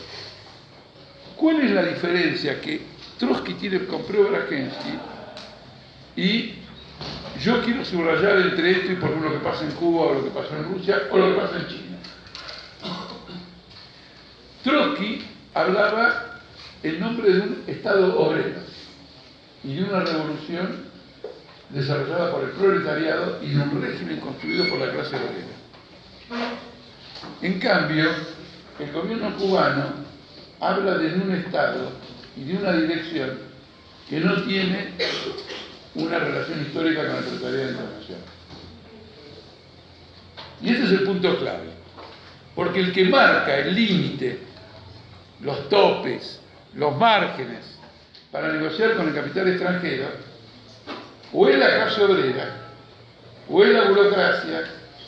¿Cuál es la diferencia que Trotsky tiene con Preobrazhensky? Y yo quiero subrayar entre esto y por ejemplo lo que pasa en Cuba, o lo que pasó en Rusia, o lo que pasa en China. Trotsky hablaba en nombre de un Estado obrero y de una revolución desarrollada por el proletariado y de un régimen construido por la clase obrera. En cambio, el gobierno cubano habla de un Estado y de una dirección que no tiene una relación histórica con el proletariado internacional. Y ese es el punto clave, porque el que marca el límite, los topes, los márgenes para negociar con el capital extranjero, o es la clase obrera, o es la burocracia,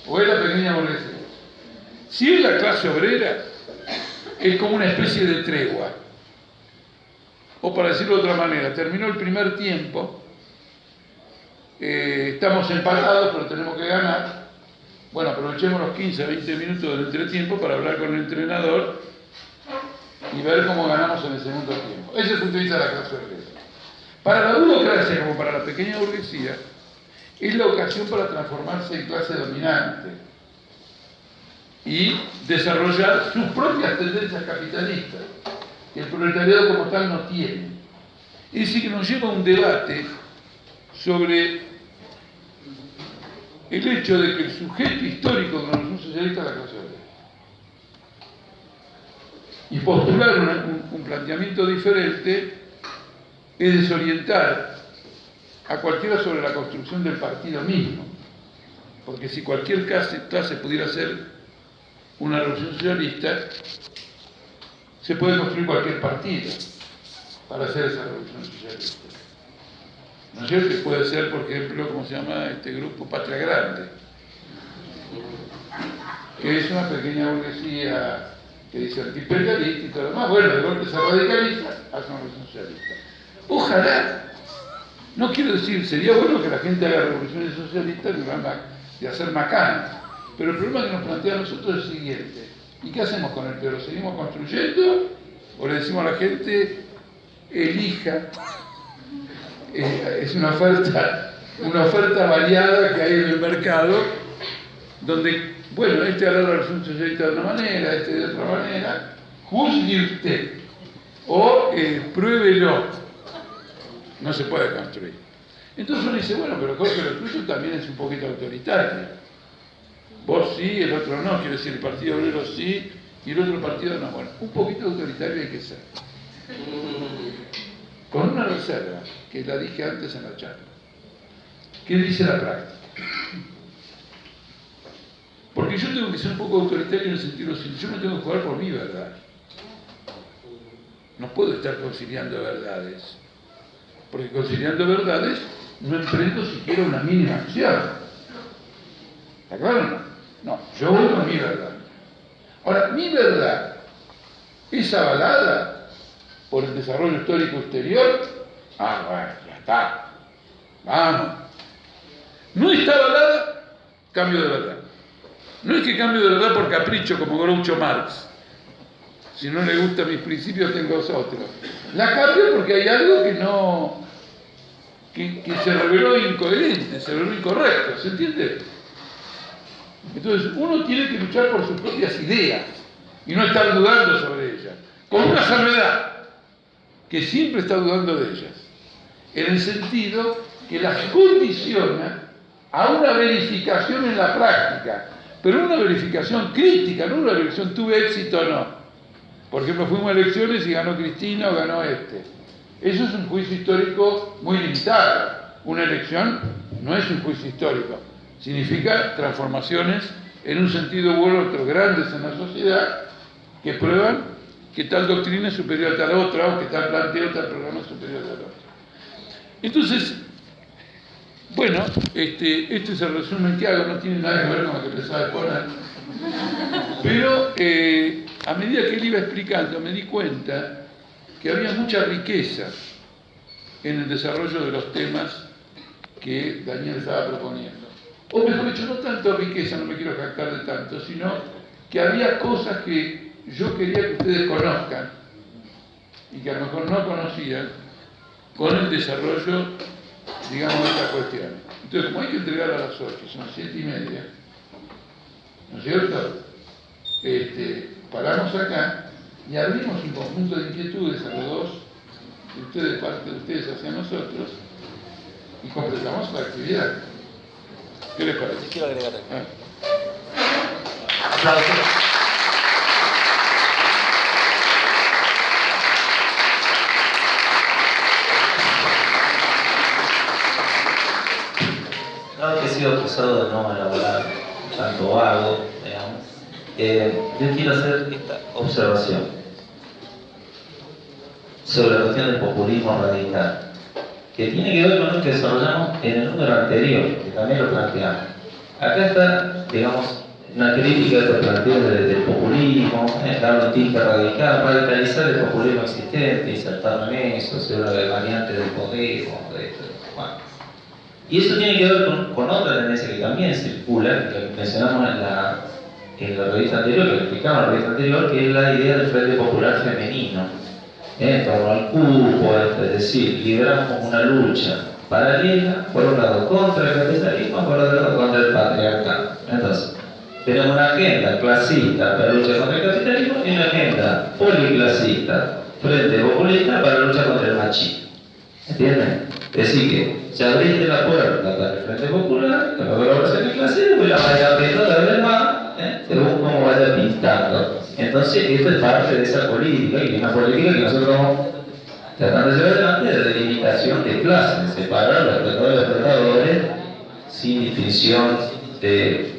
o es la pequeña burguesía. Si es la clase obrera, es como una especie de tregua. O para decirlo de otra manera, terminó el primer tiempo, estamos empatados, pero tenemos que ganar. Bueno, aprovechemos los 15, 20 minutos del entretiempo para hablar con el entrenador y ver cómo ganamos en el segundo tiempo. Ese es el punto de vista de la clase obrera. Para la burocracia, como para la pequeña burguesía, es la ocasión para transformarse en clase dominante y desarrollar sus propias tendencias capitalistas, que el proletariado como tal no tiene. Es decir, que nos lleva a un debate sobre el hecho de que el sujeto histórico de la Revolución Socialista es la clase obrera. Y postular un planteamiento diferente es desorientar a cualquiera sobre la construcción del partido mismo. Porque si cualquier clase pudiera ser una revolución socialista, se puede construir cualquier partido para hacer esa revolución socialista. ¿No es cierto? Que puede ser, por ejemplo, ¿cómo se llama este grupo? Patria Grande, que es una pequeña burguesía que dice antiimperialista y todo lo demás. Bueno, de golpe se radicaliza, hace una revolución socialista. Ojalá, no quiero decir, sería bueno que la gente haga revoluciones socialistas de hacer macanas, pero el problema que nos plantea a nosotros es el siguiente: ¿y qué hacemos con el peor? ¿Lo seguimos construyendo o le decimos a la gente elija? Es una oferta variada que hay en el mercado, donde, bueno, este hará la revolución socialista de una manera, este de otra manera, juzgue usted, o pruébelo, no se puede construir. Entonces uno dice, bueno, pero Jorge, lo tuyo también es un poquito autoritario. Vos sí, el otro no, quiere decir el Partido Obrero sí, y el otro partido no. Bueno, un poquito autoritario hay que ser. Con una reserva, que la dije antes en la charla. ¿Qué dice la práctica? Porque yo tengo que ser un poco autoritario en el sentido de yo no tengo que jugar por mi verdad. No puedo estar conciliando verdades. Porque conciliando verdades no emprendo siquiera una mínima acción. ¿Está claro? No, yo voy con mi verdad. Ahora, mi verdad es avalada por el desarrollo histórico exterior. Bueno, ya está. Vamos. No está avalada, cambio de verdad. No es que cambio de verdad por capricho, como Groucho Marx. Si no le gustan mis principios, tengo otros. La cambio porque hay algo que no... que se reveló incoherente, se reveló incorrecto, ¿se entiende? Entonces, uno tiene que luchar por sus propias ideas y no estar dudando sobre ellas. Con una salvedad, que siempre está dudando de ellas. en el sentido que las condiciona a una verificación en la práctica, pero una verificación crítica, no una verificación tuve éxito o no. Por ejemplo, fuimos a elecciones y ganó Cristina o ganó este. Eso es un juicio histórico muy limitado. Una elección no es un juicio histórico, significa transformaciones en un sentido u otro grandes en la sociedad que prueban que tal doctrina es superior a tal otra o que tal planteo, tal programa es superior a tal otro. Entonces, bueno, este es el resumen que hago, no tiene nada que ver con lo que pensaba exponer, pero a medida que él iba explicando me di cuenta que había mucha riqueza en el desarrollo de los temas que Daniel estaba proponiendo. O mejor dicho, no tanto riqueza, no me quiero jactar de tanto, sino que había cosas que yo quería que ustedes conozcan y que a lo mejor no conocían con el desarrollo, digamos, de esta cuestión. Entonces, como hay que entregar a las 8, son 7:30, ¿no es cierto? Paramos acá y abrimos un conjunto de inquietudes a los dos, de ustedes, parte de ustedes hacia nosotros, y completamos la actividad. ¿Qué les parece? Quiero agregar algo. Dado que he sido acusado de no elaborar tanto vago, digamos, yo quiero hacer esta observación sobre la cuestión del populismo radical, que tiene que ver con lo que desarrollamos en el número anterior, que también lo planteamos. Acá está, digamos, una crítica de estos planteos del populismo, darle un tinte radical, radicalizar el populismo existente, insertarlo en eso, ser una variante del Podemos, bueno. Y eso tiene que ver con otra tendencia que también circula, que mencionamos en la revista anterior, que lo explicamos en la revista anterior, que es la idea del Frente Popular Femenino, en torno al cupo, es decir, lideramos una lucha paralela, por un lado contra el capitalismo, por otro lado contra el patriarcado. Entonces, tenemos una agenda clasista para luchar contra el capitalismo y una agenda policlasista, frente populista, para luchar contra el machismo. ¿Entienden? Es decir, que ya abriste la puerta para el Frente Popular, la colaboración de clase, y la vaya abriendo cada vez más, según cómo vaya pintando. Entonces, esto es parte de esa política, y una política que nosotros vamos tratando de llevar adelante de delimitación de clases, de separar a los explotadores y los explotadores sin distinción de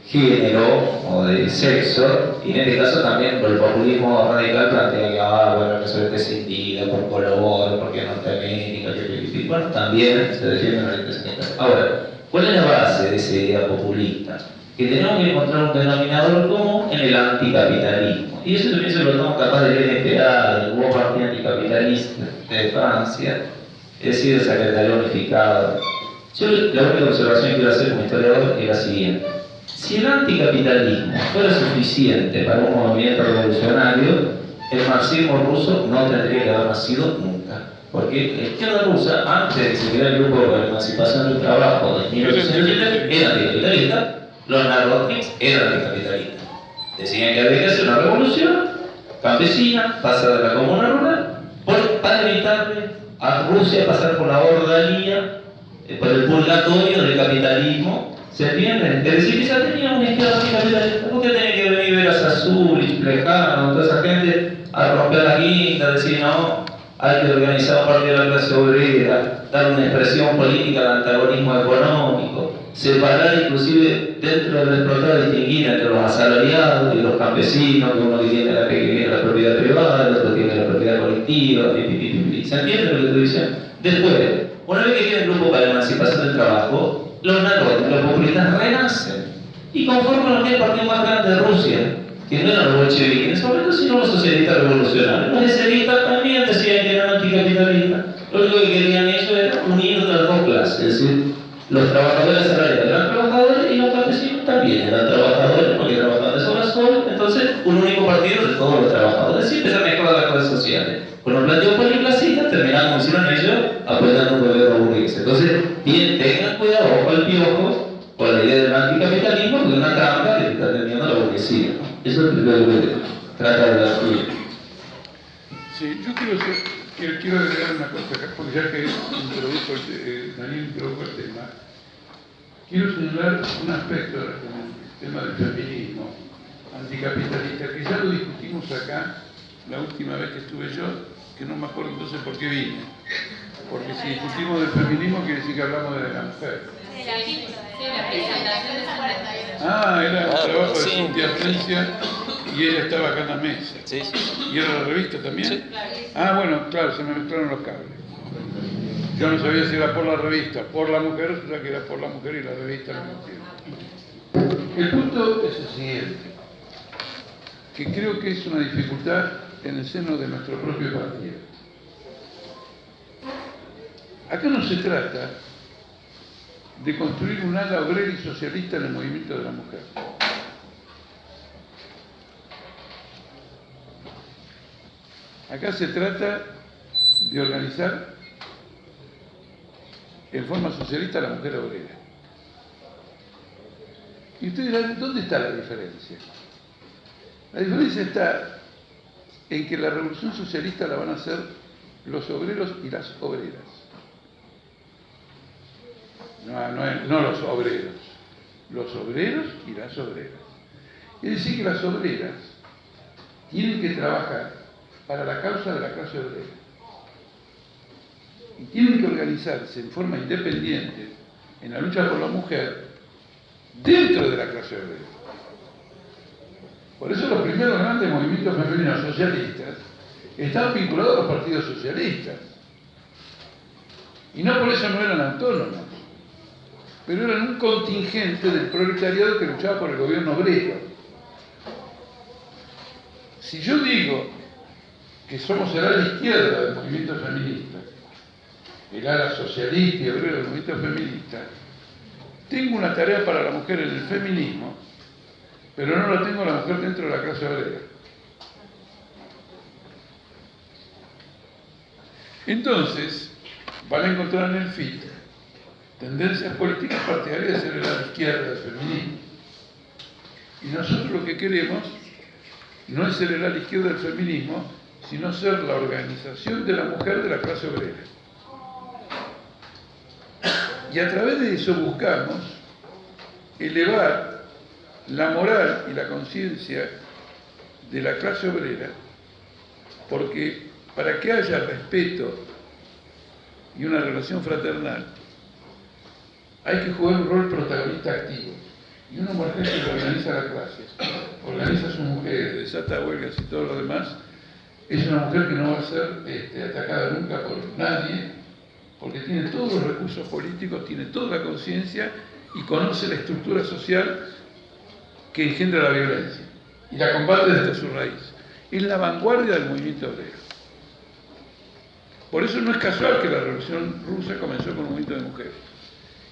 género o de sexo, y en este caso también por el populismo radical plantea que bueno, que soy descendido por color, porque Norteamérica, y bueno, también se defiende la orientación. Ahora, ¿cuál es la base de esa idea populista? Que tenemos que encontrar un denominador común en el anticapitalismo, y eso también se lo estamos capaces del NPA, del nuevo partido anticapitalista de Francia, es decir, el secretario unificado. Yo la única observación que quiero hacer como historiador es la siguiente: si el anticapitalismo fuera suficiente para un movimiento revolucionario, el marxismo ruso no tendría que haber nacido nunca. Porque la izquierda rusa, antes de que se creara el grupo de la emancipación del trabajo de 1880, era anticapitalista, los narcotics eran anticapitalistas. Decían que había que hacer una revolución campesina, pasar de la comuna rural, para evitarle a Rusia pasar por la ordalía, por el purgatorio del capitalismo. ¿Se entienden? Es decir, que ya tenía una izquierda anticapitalista. ¿Por qué tenía que venir Veras Azulis, Plejano, toda esa gente a romper las guindas, decir no, hay que organizar un partido de la clase obrera, dar una expresión política al antagonismo económico, separar inclusive dentro del explotado, distinguir entre los asalariados y los campesinos, que uno que tiene la propiedad privada, el otro tiene la propiedad colectiva, ¿se entiende lo que estoy diciendo? Después, una vez que tiene el grupo para la emancipación del trabajo, los narcóticos, los populistas renacen y conforman lo que es el partido más grande de Rusia, que no eran los bolcheviques en ese momento, sino los socialistas revolucionarios. Los eseristas también decían que eran anticapitalistas. Lo único que querían ellos era unir las dos clases, es decir, los trabajadores asalariados eran trabajadores y los campesinos también eran trabajadores, porque trabajaban de sol a sol. Entonces, un único partido de todos los trabajadores. Es decir, se mezclan las clases sociales. Con los planteos policlasistas terminaron, como hicieron ellos, apoyando un gobierno burgués. Entonces, bien, tengan cuidado, ojo al piojo, con la idea del anticapitalismo, porque es una trampa que está teniendo la burguesía. Eso es lo que trata de la suya. Sí, yo quiero quiero agregar una cosa acá, porque ya que Daniel introdujo el tema, quiero señalar un aspecto del tema del feminismo anticapitalista, que ya lo discutimos acá la última vez que estuve yo, que no me acuerdo entonces por qué vine. Porque si discutimos del feminismo quiere decir que hablamos de la mujer. Ah, era el trabajo de Cintia Francia y ella estaba acá en la mesa. Sí, sí. ¿Y era la revista también? Sí. Ah, bueno, claro, se me mezclaron los cables. Yo no sabía si era por la revista, por la mujer, o sea que era por la mujer y la revista al mismo tiempo. El punto es el siguiente, que creo que es una dificultad en el seno de nuestro propio partido. Acá no se trata de construir un ala obrera y socialista en el movimiento de la mujer. Acá se trata de organizar en forma socialista a la mujer obrera. Y ustedes dirán, ¿dónde está la diferencia? La diferencia está en que la revolución socialista la van a hacer los obreros y las obreras. No los obreros y las obreras. Es decir, que las obreras tienen que trabajar para la causa de la clase obrera. Y tienen que organizarse en forma independiente en la lucha por la mujer dentro de la clase obrera. Por eso los primeros grandes movimientos femeninos socialistas estaban vinculados a los partidos socialistas. Y no por eso no eran autónomos, pero eran un contingente del proletariado que luchaba por el gobierno obrero. Si yo digo que somos el ala izquierda del movimiento feminista, el ala socialista y obrero del movimiento feminista, tengo una tarea para la mujer en el feminismo, pero no la tengo la mujer dentro de la clase obrera. Entonces, van a encontrar en el FIT tendencias políticas partidarias de ser el ala izquierda del feminismo. Y nosotros lo que queremos no es ser el ala izquierda del feminismo, sino ser la organización de la mujer de la clase obrera. Y a través de eso buscamos elevar la moral y la conciencia de la clase obrera, porque para que haya respeto y una relación fraternal, hay que jugar un rol protagonista activo. Y una mujer que organiza la clase, organiza a sus mujeres, desata huelgas y todo lo demás, es una mujer que no va a ser atacada nunca por nadie, porque tiene todos los recursos políticos, tiene toda la conciencia y conoce la estructura social que engendra la violencia y la combate desde su raíz. Es la vanguardia del movimiento obrero. Por eso no es casual que la Revolución Rusa comenzó con un movimiento de mujeres.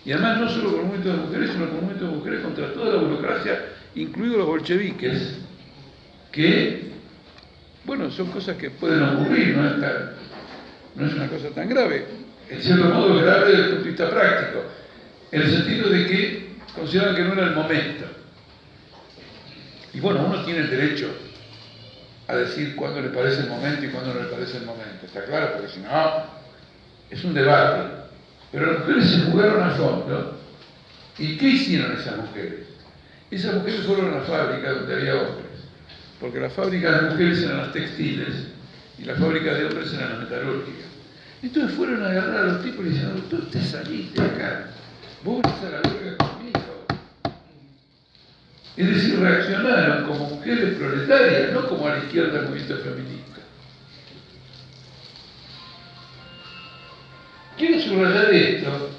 Y además no solo con un movimiento de mujeres, sino con un movimiento de mujeres contra toda la burocracia, incluidos los bolcheviques, que, bueno, son cosas que pueden ocurrir, no es una cosa tan grave. En cierto modo grave desde el punto de vista práctico, en el sentido de que consideran que no era el momento. Y bueno, uno tiene el derecho a decir cuándo le parece el momento y cuándo no le parece el momento, está claro, porque si no, es un debate. Pero las mujeres se jugaron a fondo. ¿Y qué hicieron esas mujeres? Esas mujeres fueron a la fábrica donde había hombres, porque las fábricas de mujeres eran las textiles y las fábricas de hombres eran las metalúrgicas. Entonces fueron a agarrar a los tipos y le dijeron, tú te salís de acá, vos venís a la verga conmigo. Es decir, reaccionaron como mujeres proletarias, no como a la izquierda del movimiento feminista. Quiero subrayar esto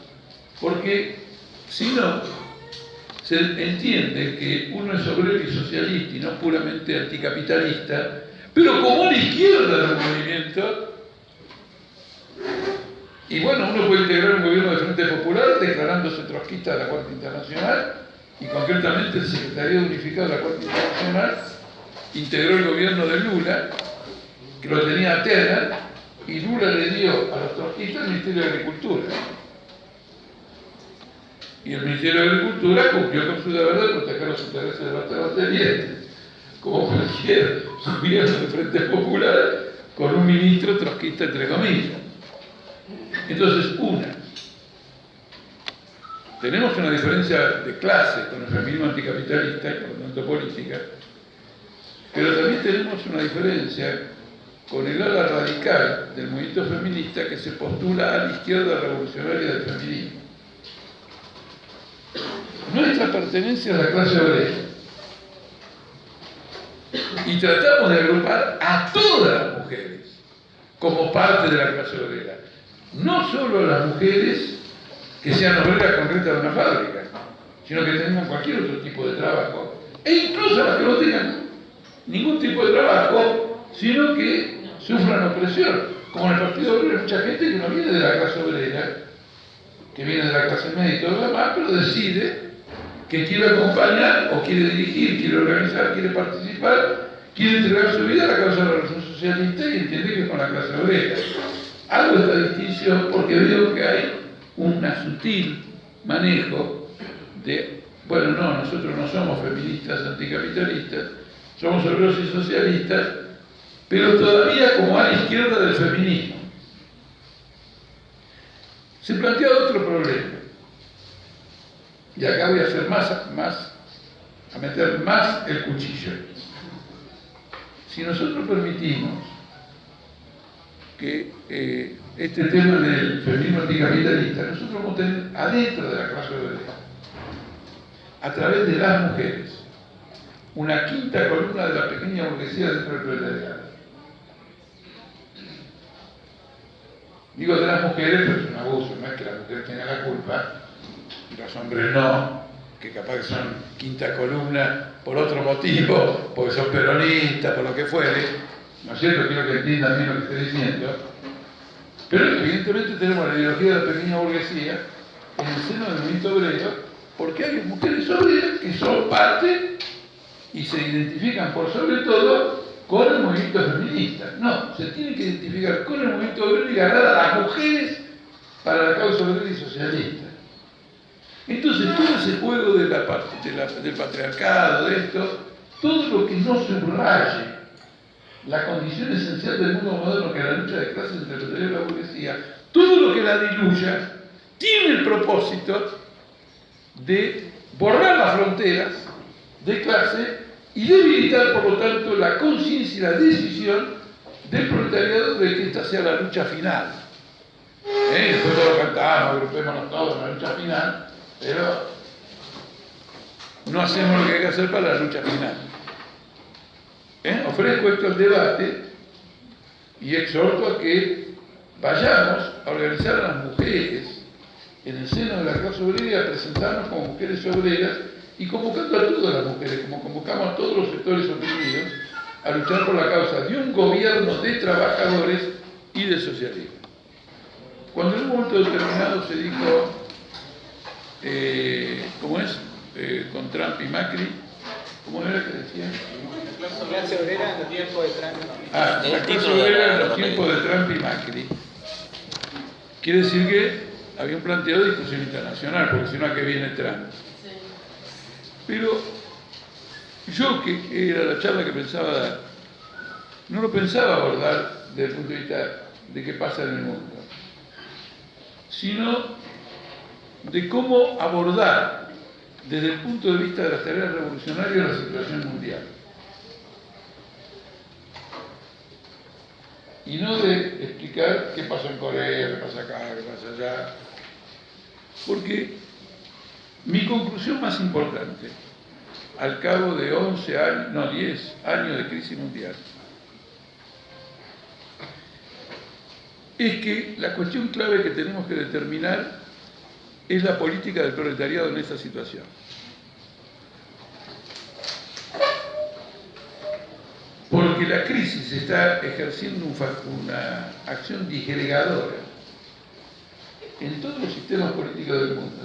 porque, si no, se entiende que uno es obrero y socialista y no puramente anticapitalista, pero como a la izquierda del movimiento. Y bueno, uno puede integrar un gobierno de Frente Popular declarándose trotskista de la Cuarta Internacional, y concretamente el Secretariado Unificado de la Cuarta Internacional integró el gobierno de Lula, que lo tenía a Temer, y Lula le dio a los trotskistas el Ministerio de Agricultura. Y el Ministerio de Agricultura cumplió con su deber de proteger los intereses de los terratenientes, como cualquier gobierno de Frente Popular con un ministro trotskista entre comillas. Entonces, tenemos una diferencia de clase con el feminismo anticapitalista y por lo tanto política, pero también tenemos una diferencia con el ala radical del movimiento feminista que se postula a la izquierda revolucionaria del feminismo. Nuestra pertenencia a la clase obrera y tratamos de agrupar a todas las mujeres como parte de la clase obrera, no solo a las mujeres que sean obreras concretas de una fábrica, sino que tengan cualquier otro tipo de trabajo, e incluso a las que no tengan ningún tipo de trabajo, sino que sufran opresión, como en el Partido Obrero hay mucha gente que no viene de la clase obrera, que viene de la clase media y todo lo demás, pero decide que quiere acompañar o quiere dirigir, quiere organizar, quiere participar, quiere entregar su vida a la causa de la revolución socialista y entiende que es con la clase obrera. Hago esta distinción porque veo que hay un sutil manejo de, bueno, no, nosotros no somos feministas anticapitalistas, somos obreros y socialistas, pero todavía como a la izquierda del feminismo. Se plantea otro problema, y acá voy a hacer a meter más el cuchillo. Si nosotros permitimos que este tema del feminismo anticapitalista, nosotros vamos a tener adentro de la clase obrera, a través de las mujeres, una quinta columna de la pequeña burguesía dentro del proletariado. Digo de las mujeres, pero es un abuso, no es que las mujeres tengan la culpa, y los hombres no, que capaz que son quinta columna por otro motivo, porque son peronistas, por lo que fuere, ¿no es cierto? Quiero que entiendan bien lo que estoy diciendo. Pero evidentemente tenemos la ideología de la pequeña burguesía en el seno del movimiento obrero, porque hay mujeres obreras que son parte y se identifican por sobre todo con el movimiento feminista. No, se tiene que identificar con el movimiento obrero y agarrar a las mujeres para la causa obrera y socialista. Entonces, todo ese juego del patriarcado, de esto, todo lo que no subraye la condición esencial del mundo moderno, que es la lucha de clases entre el proletariado y la burguesía, todo lo que la diluya, tiene el propósito de borrar las fronteras de clase y debilitar, por lo tanto, la conciencia y la decisión del proletariado de que esta sea la lucha final. Después todos lo cantamos, agrupémonos todos en la lucha final, pero no hacemos lo que hay que hacer para la lucha final. Ofrezco esto al debate y exhorto a que vayamos a organizar a las mujeres en el seno de la clase obrera y a presentarnos como mujeres obreras y convocando a todas las mujeres, como convocamos a todos los sectores oprimidos, a luchar por la causa de un gobierno de trabajadores y de socialismo. Cuando en un momento determinado se dijo, ¿cómo es? Con Trump y Macri, ¿cómo era que decían? La clase obrera en los tiempos de Trump. La clase obrera en los tiempos de Trump y Macri. Quiere decir que había un planteado de discusión internacional, porque si no, ¿a qué viene Trump? Pero yo, que era la charla que pensaba dar, no lo pensaba abordar desde el punto de vista de qué pasa en el mundo, sino de cómo abordar desde el punto de vista de las tareas revolucionarias la situación mundial. Y no de explicar qué pasó en Corea, qué pasa acá, qué pasa allá. Porque mi conclusión más importante, al cabo de 11 años, no, 10 años de crisis mundial, es que la cuestión clave que tenemos que determinar es la política del proletariado en esta situación. Porque la crisis está ejerciendo una acción disgregadora en todos los sistemas políticos del mundo,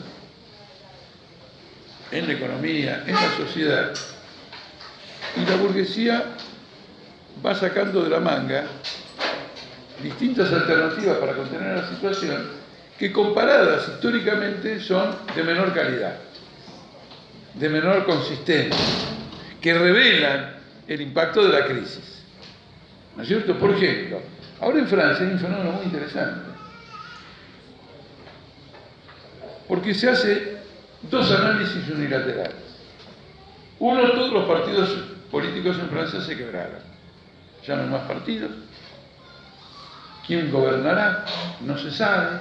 en la economía, en la sociedad. Y la burguesía va sacando de la manga distintas alternativas para contener la situación que, comparadas históricamente, son de menor calidad, de menor consistencia, que revelan el impacto de la crisis. ¿no es cierto? Por ejemplo, ahora en Francia hay un fenómeno muy interesante, porque se hace dos análisis unilaterales. Uno, todos los partidos políticos en Francia se quebraron, ya no hay más partidos. ¿Quién gobernará? No se sabe.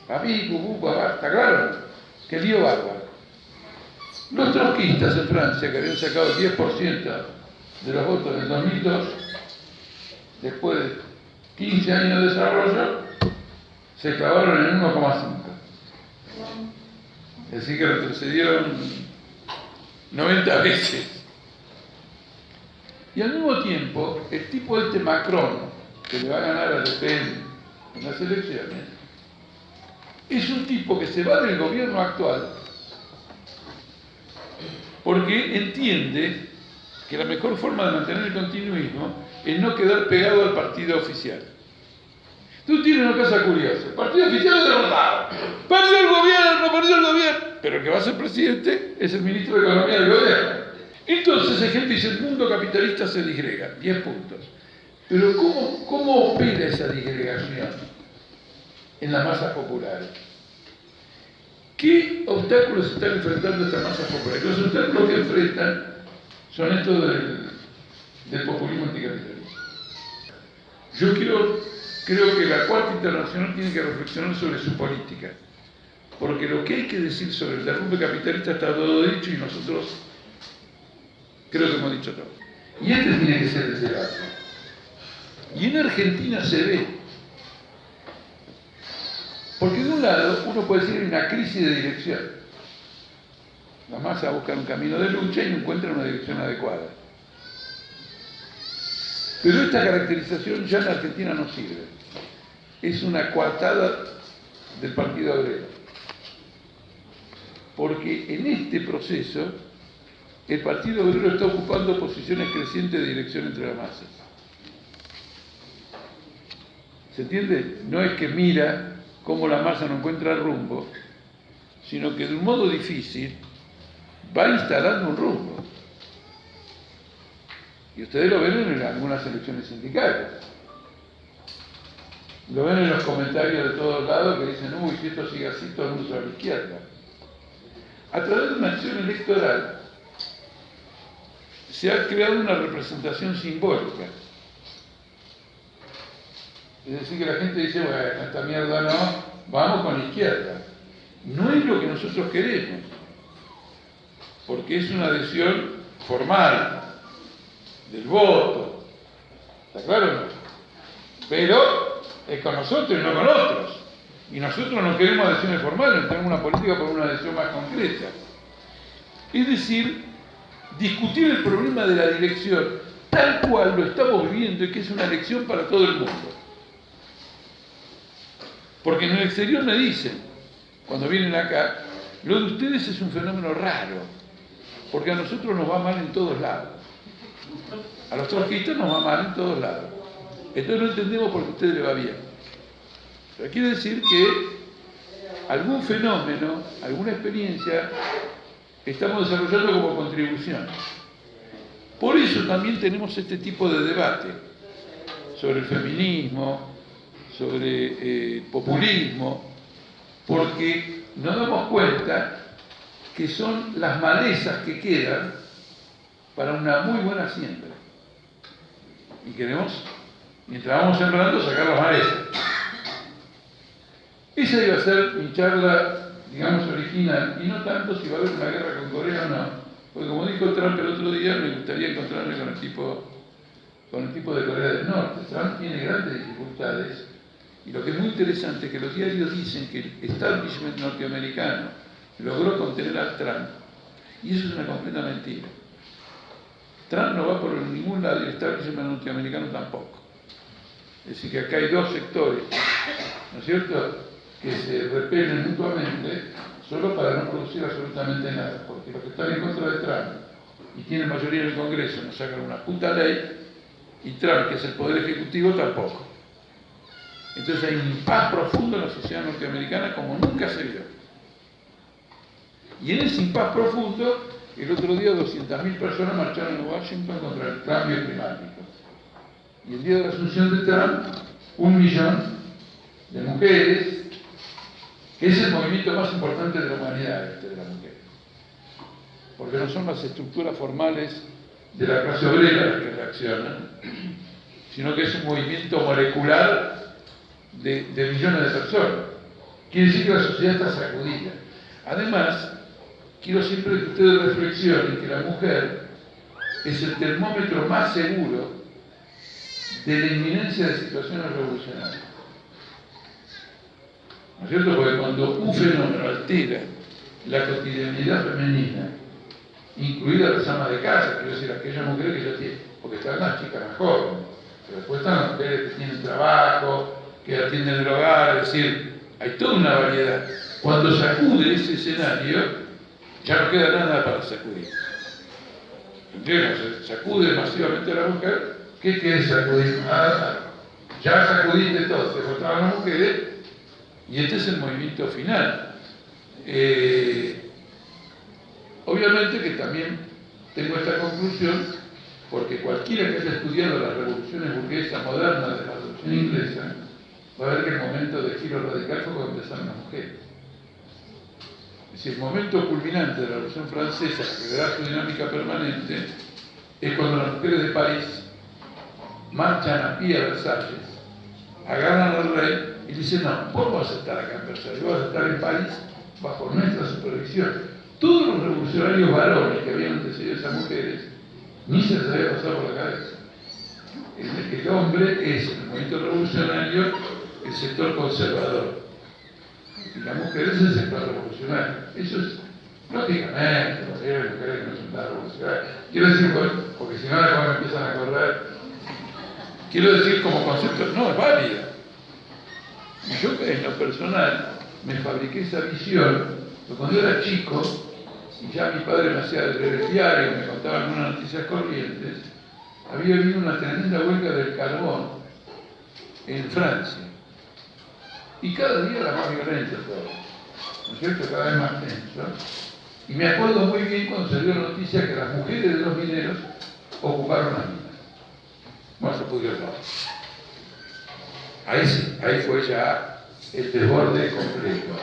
Está claro, qué lío bárbaro. Los trotskistas en Francia, que habían sacado el 10% de los votos en el 2002, después de 15 años de desarrollo, se clavaron en 1,5. Es decir, que retrocedieron 90 veces. Y al mismo tiempo, el tipo este Macron, que le va a ganar a Le Pen en las elecciones, es un tipo que se va del gobierno actual porque entiende que la mejor forma de mantener el continuismo es no quedar pegado al partido oficial. Tú tienes una cosa curiosa, el partido oficial es derrotado, perdió el gobierno, pero el que va a ser presidente es el ministro de Economía del gobierno. Entonces hay gente que dice, el mundo capitalista se disgrega, 10 puntos. Pero ¿cómo opera esa disgregación en las masas populares? ¿Qué obstáculos están enfrentando estas masas populares? Los obstáculos que enfrentan son estos del populismo anticapitalista. Yo creo que la Cuarta Internacional tiene que reflexionar sobre su política, porque lo que hay que decir sobre el derrumbe capitalista está todo dicho y nosotros creo que hemos dicho todo. Y este tiene que ser el debate. Y en Argentina se ve, porque de un lado uno puede decir una crisis de dirección. La masa busca un camino de lucha y no encuentra una dirección adecuada. Pero esta caracterización ya en Argentina no sirve. Es una coartada del Partido Obrero. Porque en este proceso el Partido Obrero está ocupando posiciones crecientes de dirección entre las masas. ¿Se entiende? No es que mira cómo la masa no encuentra rumbo, sino que de un modo difícil va instalando un rumbo. Y ustedes lo ven en algunas elecciones sindicales. Lo ven en los comentarios de todos lados que dicen, uy, si esto sigue así, todo el mundo se va a la izquierda. A través de una acción electoral se ha creado una representación simbólica. Es decir, que la gente dice, bueno, esta mierda no, vamos con la izquierda. No es lo que nosotros queremos, porque es una adhesión formal del voto. ¿Está claro o no? Pero es con nosotros y no con otros. Y nosotros no queremos adhesiones formales, tenemos una política por una adhesión más concreta. Es decir, discutir el problema de la dirección tal cual lo estamos viviendo y que es una elección para todo el mundo. Porque en el exterior me dicen, cuando vienen acá, lo de ustedes es un fenómeno raro, porque a nosotros nos va mal en todos lados. A los trotskistas nos va mal en todos lados. Entonces no entendemos por qué a ustedes les va bien. Pero quiere decir que algún fenómeno, alguna experiencia, estamos desarrollando como contribución. Por eso también tenemos este tipo de debate sobre el feminismo, sobre el populismo, porque nos damos cuenta que son las malezas que quedan para una muy buena siembra. Y queremos, mientras vamos sembrando, sacar las malezas. Esa iba a ser mi charla, digamos, original, y no tanto si va a haber una guerra con Corea o no, porque como dijo Trump el otro día, me gustaría encontrarme con el tipo de Corea del Norte. Trump tiene grandes dificultades, y lo que es muy interesante es que los diarios dicen que el establishment norteamericano logró contener a Trump, y eso es una completa mentira. Trump no va por ningún lado y el establishment norteamericano tampoco. Es decir, que acá hay dos sectores, ¿no es cierto?, que se repelen mutuamente solo para no producir absolutamente nada, porque los que están en contra de Trump y tienen mayoría en el Congreso no sacan una puta ley, y Trump, que es el poder ejecutivo, tampoco. Entonces hay un impas profundo en la sociedad norteamericana como nunca se vio. Y en ese impas profundo, el otro día 200.000 personas marcharon en Washington contra el cambio climático. Y el día de la asunción de Trump, 1 millón de mujeres, que es el movimiento más importante de la humanidad, este de la mujer. Porque no son las estructuras formales de la clase obrera las que reaccionan, sino que es un movimiento molecular de millones de personas. Quiere decir que la sociedad está sacudida. Además, quiero siempre que ustedes reflexionen que la mujer es el termómetro más seguro de la inminencia de situaciones revolucionarias. ¿No es cierto? Porque cuando un fenómeno altera la cotidianidad femenina, incluidas las amas de casa, quiero decir, aquellas mujeres que ya tienen, porque están las chicas más jóvenes, pero después están las mujeres que tienen trabajo, que atienden el hogar, es decir, hay toda una variedad. Cuando sacude ese escenario, ya no queda nada para sacudir. ¿Entiendes? Se sacude masivamente a la mujer. ¿Qué quiere sacudir? Ya sacudiste todo, te faltaban las mujeres, y este es el movimiento final. Obviamente que también tengo esta conclusión, porque cualquiera que haya estudiado las revoluciones burguesas modernas de la revolución inglesa, va a ver que el momento de giro radical fue cuando empezaron las mujeres. Es decir, el momento culminante de la Revolución Francesa, que le da su dinámica permanente, es cuando las mujeres de París marchan a pie a Versalles, agarran al rey y dicen: no, vos vas a estar acá en Versalles, vos vas a estar en París bajo nuestra supervisión. Todos los revolucionarios varones que habían antecedido a esas mujeres, ni se les había pasado por la cabeza. El hombre es, en el movimiento revolucionario, el sector conservador. Y la mujer es el sector revolucionario. Eso es, lógicamente, porque hay mujeres que no son tan revolucionarias. Quiero decir, porque si no, cuando empiezan a correr, quiero decir como concepto, no, es válida. Yo, en lo personal, me fabriqué esa visión, porque cuando yo era chico, y ya mi padre me hacía leer el diario, me contaba algunas noticias corrientes, había habido una tremenda huelga del carbón en Francia. Y cada día era más violenta todo, ¿no es cierto? Cada vez más tenso. Y me acuerdo muy bien cuando salió la noticia que las mujeres de los mineros ocuparon las minas. Bueno, se pudrió todo. Ahí sí, ahí fue ya el desborde completo.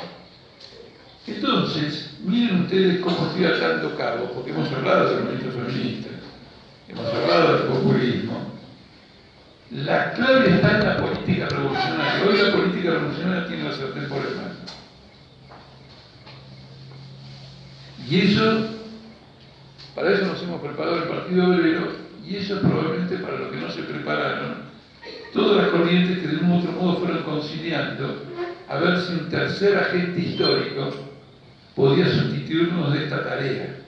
Entonces, miren ustedes cómo estoy atando cabos, porque hemos hablado del movimiento feminista, hemos hablado del populismo. La clave está en la política revolucionaria. Hoy la política revolucionaria tiene la sartén por el mango. Y eso, para eso nos hemos preparado el Partido Obrero, y eso probablemente para lo que no se prepararon todas las corrientes que de un u otro modo fueron conciliando a ver si un tercer agente histórico podía sustituirnos de esta tarea.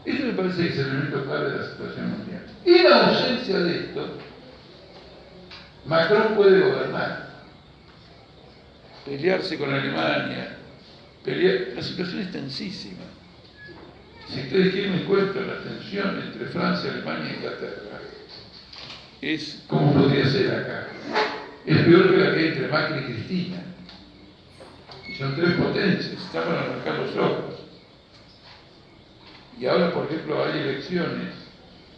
Esto me parece que es el elemento clave de la situación mundial. En la ausencia de esto, Macron puede gobernar, pelearse con Alemania, la situación es tensísima. Si ustedes quieren encuentran la tensión entre Francia, Alemania e Inglaterra, es como podría ser acá. Es peor que la que hay entre Macri y Cristina. Y son tres potencias, están para marcar los ojos. Y ahora, por ejemplo, hay elecciones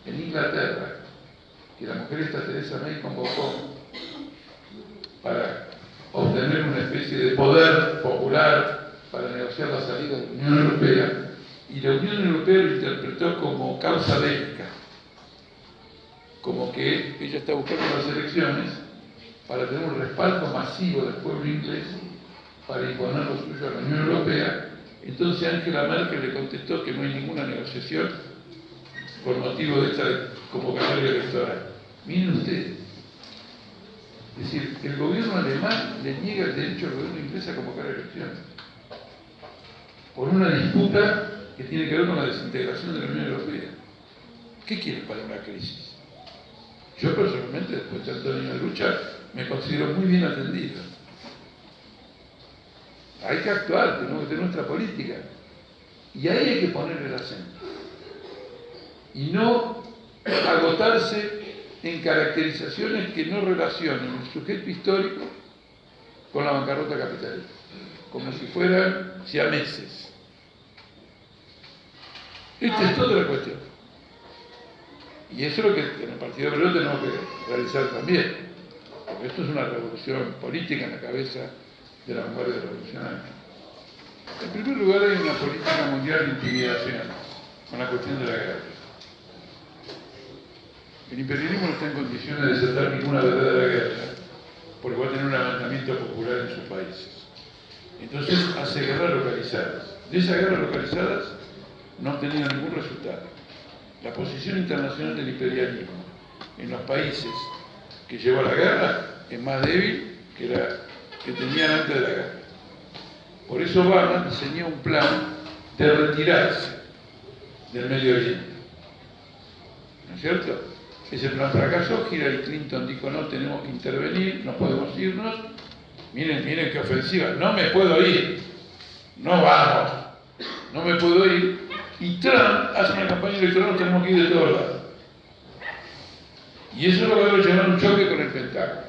en Inglaterra que la mujer esta Theresa May convocó para obtener una especie de poder popular para negociar la salida de la Unión Europea, y la Unión Europea lo interpretó como causa bélica, como que ella está buscando las elecciones para tener un respaldo masivo del pueblo inglés para imponer lo suyo a la Unión Europea. Entonces Angela Merkel le contestó que no hay ninguna negociación por motivo de esta convocatoria electoral. Miren ustedes, es decir, el gobierno alemán le niega el derecho al gobierno inglés a convocar elecciones por una disputa que tiene que ver con la desintegración de la Unión Europea. ¿Qué quiere para una crisis? Yo personalmente, después de tantos años de lucha, me considero muy bien atendido. Hay que actuar, tenemos que tener nuestra política. Y ahí hay que poner el acento. Y no agotarse en caracterizaciones que no relacionen el sujeto histórico con la bancarrota capitalista, como si fueran siameses. Esta es toda la cuestión. Y eso es lo que en el Partido Obrero tenemos que realizar también, porque esto es una revolución política en la cabeza de la vanguardia revolucionaria. En primer lugar, hay una política mundial de intimidación con la cuestión de la guerra. El imperialismo no está en condiciones de desatar ninguna verdadera guerra, porque va a tener un levantamiento popular en sus países. Entonces hace guerras localizadas. De esas guerras localizadas no han tenido ningún resultado. La posición internacional del imperialismo en los países que llevó a la guerra es más débil que la que tenían antes de la guerra. Por eso Obama diseñó un plan de retirarse del Medio Oriente. ¿No es cierto? Ese plan fracasó, Hillary Clinton dijo no tenemos que intervenir, no podemos irnos. Miren qué ofensiva, no me puedo ir, no vamos, no me puedo ir. Y Trump hace una campaña electoral, tenemos que ir de todos lados. Y eso lo va a llevar un choque con el Pentágono.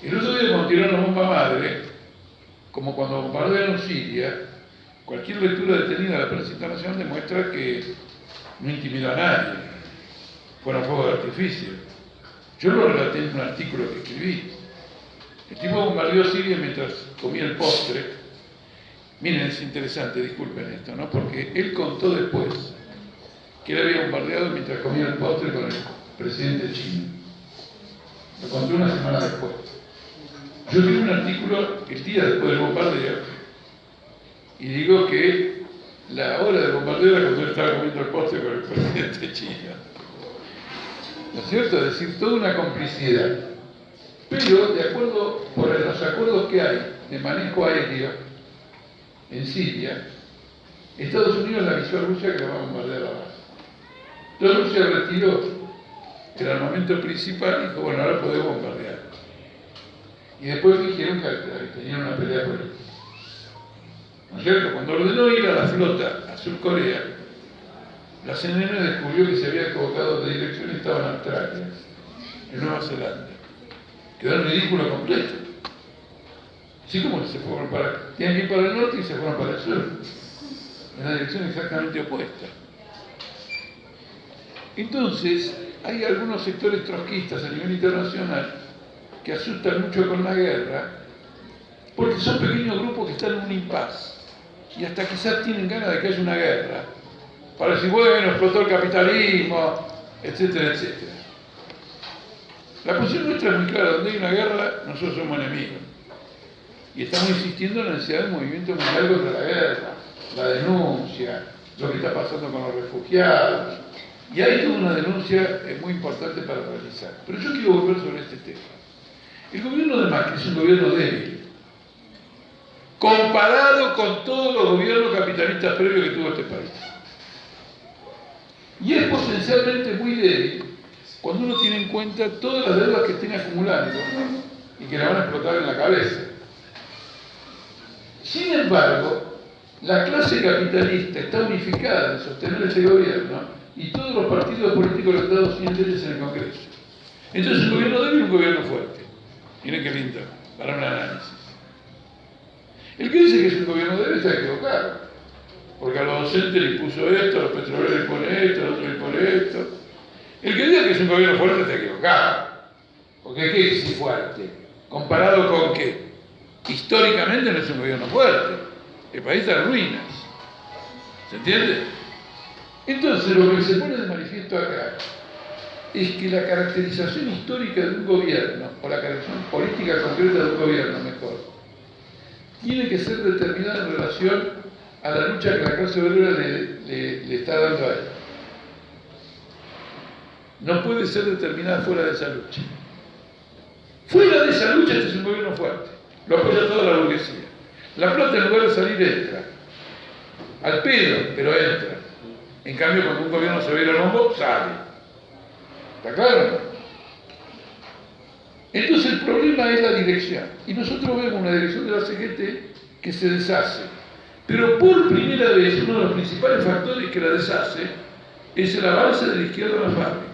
El otro día cuando tiraron la bomba madre, como cuando bombardearon Siria, cualquier lectura detenida de la prensa internacional demuestra que no intimidó a nadie, fueron fuegos de artificio. Yo lo relaté en un artículo que escribí. El tipo bombardeó Siria mientras comía el postre. Miren, es interesante, disculpen esto, ¿no? Porque él contó después que él había bombardeado mientras comía el postre con el presidente chino. Lo contó una semana después. Yo escribí un artículo el día después del bombardeo y digo que la hora del bombardeo era cuando él estaba comiendo el postre con el presidente chino. ¿No es cierto? Es decir, toda una complicidad. Pero, de acuerdo por los acuerdos que hay de manejo aéreo en Siria, Estados Unidos le avisó a Rusia que la va a bombardear la base. Entonces Rusia retiró el armamento principal y dijo, bueno, ahora podemos bombardear. Y después dijeron que tenían una pelea política. ¿No es cierto? Cuando ordenó ir a la flota a Sur Corea, la CNN descubrió que se había equivocado de dirección y estaba en Australia, en Nueva Zelanda. Quedó en ridículo completo. Así como se fueron tenían que ir para el norte y se fueron para el sur, en la dirección exactamente opuesta. Entonces, hay algunos sectores trotskistas a nivel internacional que asustan mucho con la guerra, porque son pequeños grupos que están en un impasse, y hasta quizás tienen ganas de que haya una guerra, para decir, bueno, explotó el capitalismo, etcétera, etcétera. La posición nuestra es muy clara, donde hay una guerra, nosotros somos enemigos. Y estamos insistiendo en la necesidad del movimiento mundial contra la guerra, la denuncia, lo que está pasando con los refugiados. Y hay toda una denuncia muy importante para realizar. Pero yo quiero volver sobre este tema. El gobierno de Macri es un gobierno débil, comparado con todos los gobiernos capitalistas previos que tuvo este país. Y es potencialmente muy débil cuando uno tiene en cuenta todas las deudas que tiene acumulando y que la van a explotar en la cabeza. Sin embargo, la clase capitalista está unificada en sostener este gobierno y todos los partidos políticos de Estados Unidos leyes en el Congreso. Entonces, un gobierno débil y un gobierno fuerte. Miren qué lindo, para un análisis. El que dice que es un gobierno débil está equivocado, porque a los docentes les puso esto, a los petroleros les pone esto, a los otros les pone esto. El que diga que es un gobierno fuerte está equivocado, porque ¿qué es fuerte? ¿Comparado con qué? Históricamente no es un gobierno fuerte, el país está en ruinas, ¿se entiende? Entonces lo que se pone de manifiesto acá es que la caracterización histórica de un gobierno, o la caracterización política concreta de un gobierno mejor, tiene que ser determinada en relación a la lucha que la clase obrera le está dando a él. No puede ser determinada fuera de esa lucha. Fuera de esa lucha este es un gobierno fuerte. Lo apoya toda la burguesía. La plata en lugar de salir entra. Al pedo, pero entra. En cambio, cuando un gobierno se ve el rombo, sale. ¿Está claro? Entonces el problema es la dirección. Y nosotros vemos una dirección de la CGT que se deshace. Pero por primera vez, uno de los principales factores que la deshace es el avance de la izquierda en las fábricas.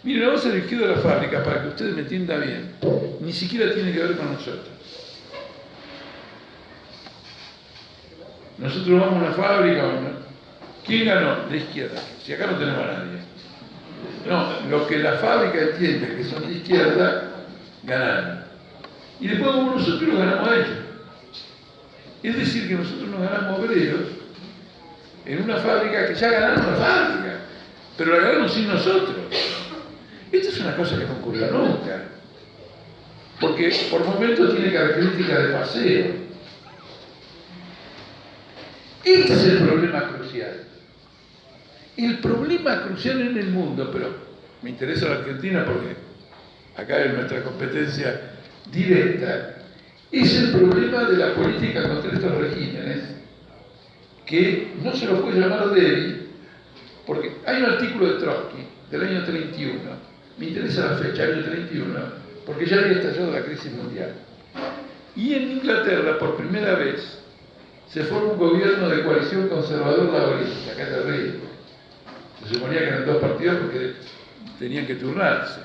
Mire, el avance de la izquierda en las fábricas, para que ustedes me entiendan bien, ni siquiera tiene que ver con nosotros. Nosotros vamos a una fábrica, ¿Quién ganó? La izquierda. Si acá no tenemos a nadie. No, lo que la fábrica entiende que son de izquierda, ganaron. Y después como nosotros nos ganamos a ellos. Es decir, que nosotros nos ganamos obreros en una fábrica que ya ganaron la fábrica, pero la ganaron sin nosotros. Esto es una cosa que no ocurrió nunca, porque por momentos tiene características de paseo. Este es el problema crucial. El problema crucial en el mundo, pero me interesa la Argentina porque acá es nuestra competencia directa, es el problema de la política contra estos regímenes, que no se lo puede llamar débil, porque hay un artículo de Trotsky del año 31, me interesa la fecha, año 31, porque ya había estallado la crisis mundial. Y en Inglaterra, por primera vez, se forma un gobierno de coalición conservador-laborista, acá es terrible. Se suponía que eran dos partidos porque tenían que turnarse.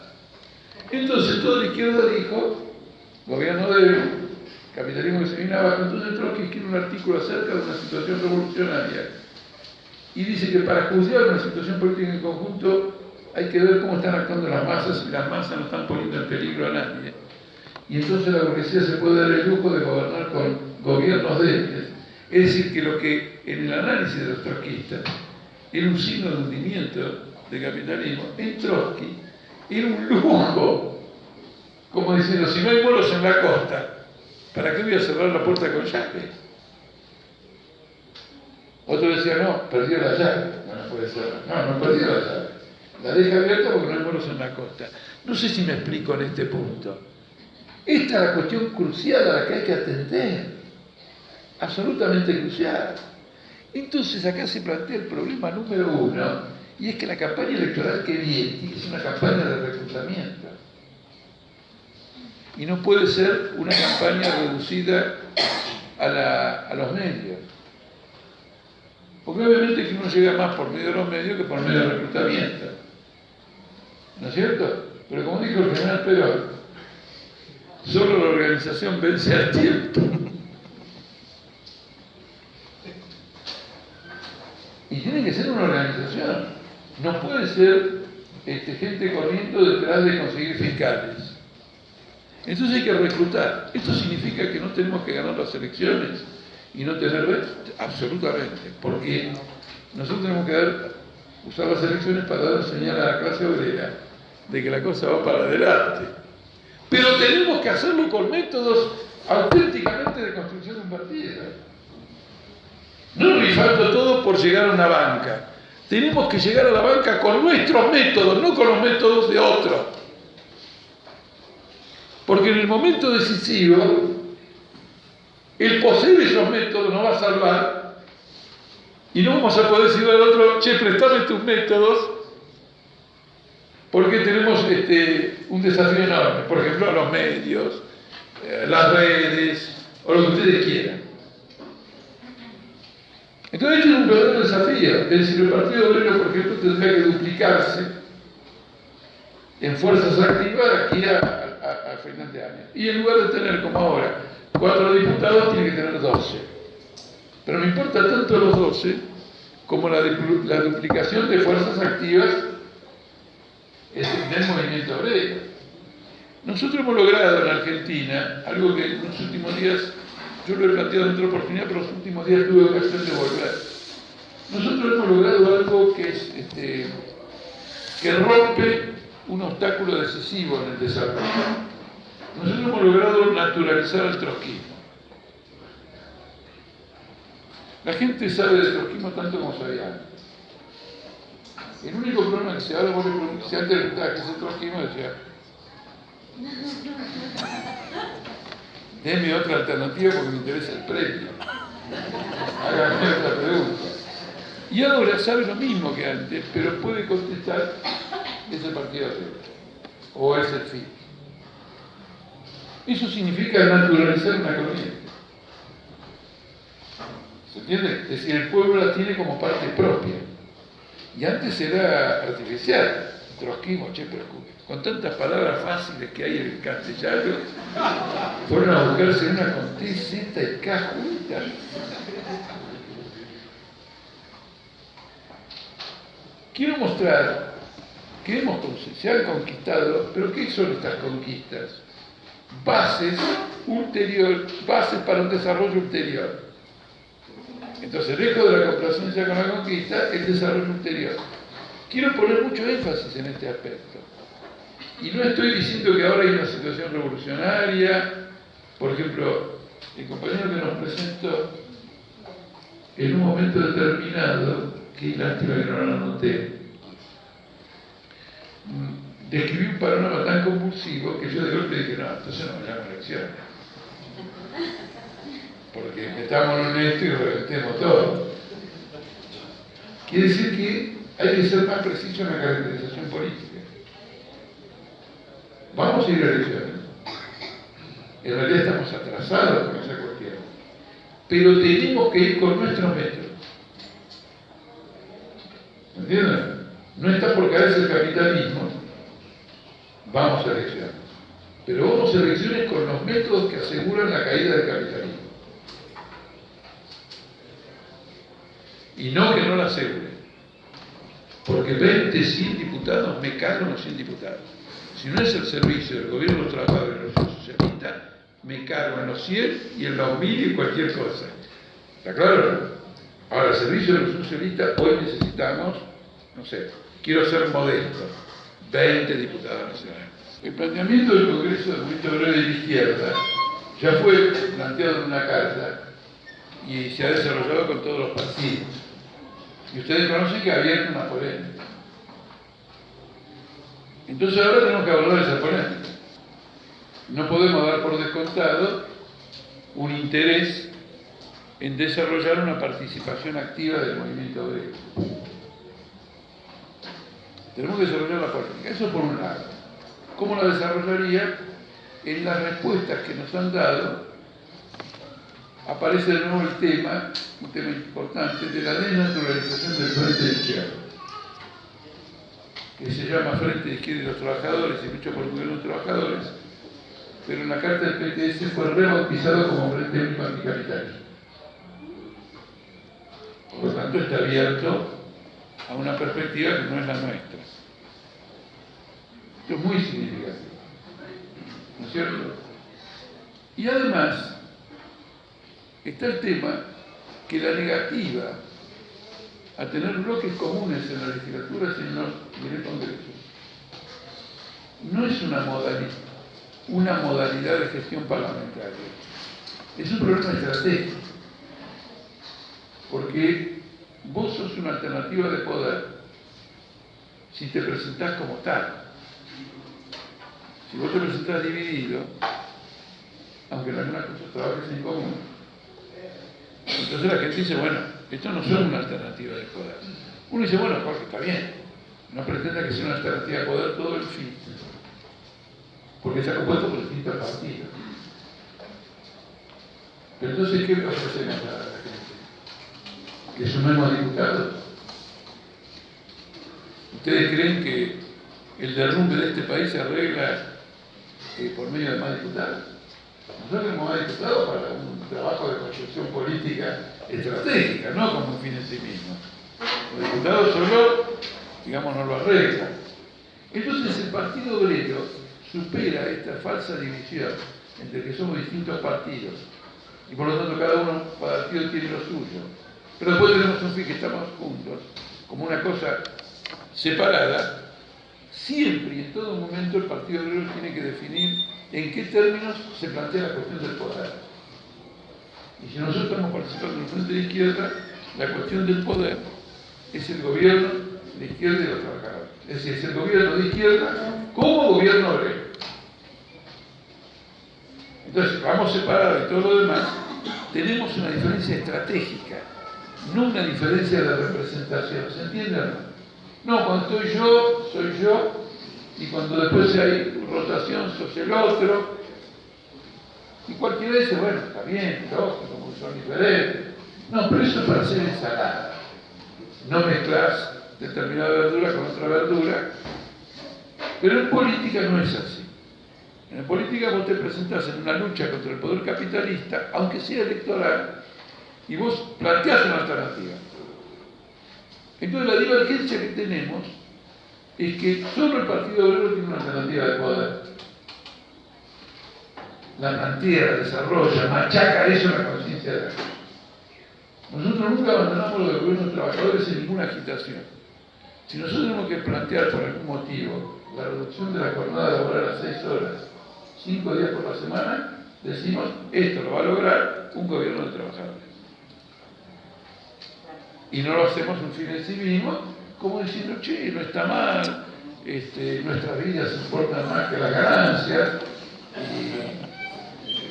Entonces toda la izquierda dijo, gobierno débil, capitalismo que se viene abajo. Entonces Trotsky escribe un artículo acerca de una situación revolucionaria y dice que para juzgar una situación política en conjunto hay que ver cómo están actuando las masas y las masas no están poniendo en peligro a nadie. Y entonces la burguesía se puede dar el lujo de gobernar con gobiernos débiles. Es decir, que lo que en el análisis de los trotskistas era un signo de hundimiento del capitalismo, en Trotsky era un lujo, como diciendo, si no hay vuelos en la costa, ¿para qué voy a cerrar la puerta con llave? Otro decía, no, perdió la llave. No puede ser. No perdió la llave. La deja abierta porque no hay vuelos en la costa. No sé si me explico en este punto. Esta es la cuestión crucial a la que hay que atender. Absolutamente crucial. Entonces acá se plantea el problema número uno, y es que la campaña electoral que viene es una campaña de reclutamiento. Y no puede ser una campaña reducida a los medios. Porque obviamente que uno llega más por medio de los medios que por medio del reclutamiento. ¿No es cierto? Pero como dijo el general Perón, solo la organización vence al tiempo. Y tiene que ser una organización. No puede ser gente corriendo detrás de conseguir fiscales. Entonces hay que reclutar. Esto significa que no tenemos que ganar las elecciones y no tener veto, absolutamente, porque nosotros tenemos que usar las elecciones para dar señal a la clase obrera de que la cosa va para adelante. Pero tenemos que hacerlo con métodos auténticamente de construcción de un partido. No rifando todo por llegar a una banca. Tenemos que llegar a la banca con nuestros métodos, no con los métodos de otros. Porque en el momento decisivo, el poseer esos métodos nos va a salvar y no vamos a poder decirle al otro, che, préstame tus métodos, porque tenemos un desafío enorme. Por ejemplo, a los medios, las redes, o lo que ustedes quieran. Entonces este es un verdadero desafío. Es decir, el Partido Obrero, por ejemplo, tendría que duplicarse en fuerzas activas aquí a final de año. Y en lugar de tener, como ahora, 4 diputados, tiene que tener 12. Pero no importa tanto los 12 como la duplicación de fuerzas activas del movimiento obrero. Nosotros hemos logrado en Argentina algo que en los últimos días, yo lo he planteado en otra oportunidad, pero en los últimos días tuve ocasión de volver. Nosotros hemos logrado algo que es que rompe un obstáculo decisivo en el desarrollo. Nosotros hemos logrado naturalizar el trotskismo. La gente sabe del trotskismo tanto como sabía antes. El único problema que se habla, si antes le preguntaba qué es el trotskismo, decía, déme otra alternativa porque me interesa el premio. Hágame otra pregunta. Y ahora sabe lo mismo que antes, pero puede contestar, es el partido obrero, o es el fin. Eso significa naturalizar una corriente. ¿Se entiende? Es decir, el pueblo la tiene como parte propia. Y antes era artificial. Trotskismo, che, pero con tantas palabras fáciles que hay en el castellano, fueron a buscarse una con T, Z y K juntas. quiero mostrar que se han conquistado, pero ¿qué son estas conquistas? Bases para un desarrollo ulterior. Entonces, lejos de la complacencia con la conquista, el desarrollo ulterior. Quiero poner mucho énfasis en este aspecto. Y no estoy diciendo que ahora hay una situación revolucionaria. Por ejemplo, el compañero que nos presentó, en un momento determinado, que lástima que no lo anoté, describió un panorama tan convulsivo que yo de golpe dije, no, entonces no me llamo elecciones. Porque metamos en esto y reventemos todo. Quiere decir que hay que ser más preciso en la caracterización política. Vamos a ir a elecciones. En realidad estamos atrasados con esa cuestión. Pero tenemos que ir con nuestros métodos. ¿Entienden? No está por caerse el capitalismo. Vamos a elecciones. Pero vamos a elecciones con los métodos que aseguran la caída del capitalismo. Y no que no la aseguren. Porque 20, 100 diputados me cago en los 100 diputados. Si no es el servicio del gobierno de los trabajadores y de los socialistas, me cago en los 100 y en los 1000 y cualquier cosa. ¿Está claro? Ahora, el servicio de los socialistas, hoy necesitamos, no sé, quiero ser modesto, 20 diputados nacionales. El planteamiento del Congreso del Movimiento Obrero de la Izquierda ya fue planteado en una carta y se ha desarrollado con todos los partidos. Y ustedes conocen que ha abierto una polémica. Entonces ahora tenemos que abordar esa polémica. No podemos dar por descontado un interés en desarrollar una participación activa del movimiento obrero. Tenemos que desarrollar la política. Eso por un lado. ¿Cómo la desarrollaría? En las respuestas que nos han dado aparece de nuevo el tema, un tema importante, de la desnaturalización del Frente de Izquierda, que se llama Frente de Izquierda y los Trabajadores y lucha por el gobierno de los trabajadores, pero en la carta del PTS fue rebautizado como Frente Único Anticapitalista. Por lo tanto, está abierto a una perspectiva que no es la nuestra. Esto es muy significativo, ¿no es cierto? Y además, está el tema que la negativa a tener bloques comunes en la legislatura, sino en el Congreso, no es una modalidad de gestión parlamentaria. Es un problema estratégico. Porque vos sos una alternativa de poder si te presentás como tal. Si vos te presentás dividido, aunque en algunas cosas trabajes en común, entonces la gente dice, bueno, esto no son una alternativa de poder. Uno dice, bueno, Jorge, está bien, no pretenda que sea una alternativa de poder todo el fin, porque está compuesto por distintos partidos. Pero entonces, ¿qué ofrecemos a la gente? ¿Que sumemos diputados? ¿Ustedes creen que el derrumbe de este país se arregla por medio de más diputados? Nosotros tenemos más diputados para un trabajo de construcción política estratégica, no como un fin en sí mismo. Los diputados solo, digamos, no lo arreglan. Entonces el Partido Obrero supera esta falsa división entre que somos distintos partidos y por lo tanto cada uno partido tiene lo suyo. Pero después tenemos un fin que estamos juntos, como una cosa separada. Siempre y en todo momento el Partido Obrero tiene que definir en qué términos se plantea la cuestión del poder. Y si nosotros estamos participando en el Frente de Izquierda, la cuestión del poder es el gobierno de izquierda y de los trabajadores. Es decir, es el gobierno de izquierda como gobierno obrero. Entonces, vamos separados de todo lo demás, tenemos una diferencia estratégica, no una diferencia de representación. ¿Se entiende o no? No, cuando estoy yo, soy yo, y cuando después hay rotación, sos el otro. Y cualquiera dice, bueno, está bien, lógico, como son diferentes. No, pero eso es para hacer ensalada. No mezclas determinada verdura con otra verdura. Pero en política no es así. En política vos te presentás en una lucha contra el poder capitalista, aunque sea electoral, y vos planteás una alternativa. Entonces la divergencia que tenemos es que solo el Partido Obrero tiene una alternativa de poder. La plantea, desarrolla, machaca eso en la conciencia de la gente. Nosotros nunca abandonamos los gobiernos de trabajadores en ninguna agitación. Si nosotros tenemos que plantear por algún motivo la reducción de la jornada laboral a 6 horas, 5 días por la semana, decimos, esto lo va a lograr un gobierno de trabajadores. Y no lo hacemos un fin en sí mismo, como diciendo, che, no está mal, nuestras vidas importan más que las ganancias.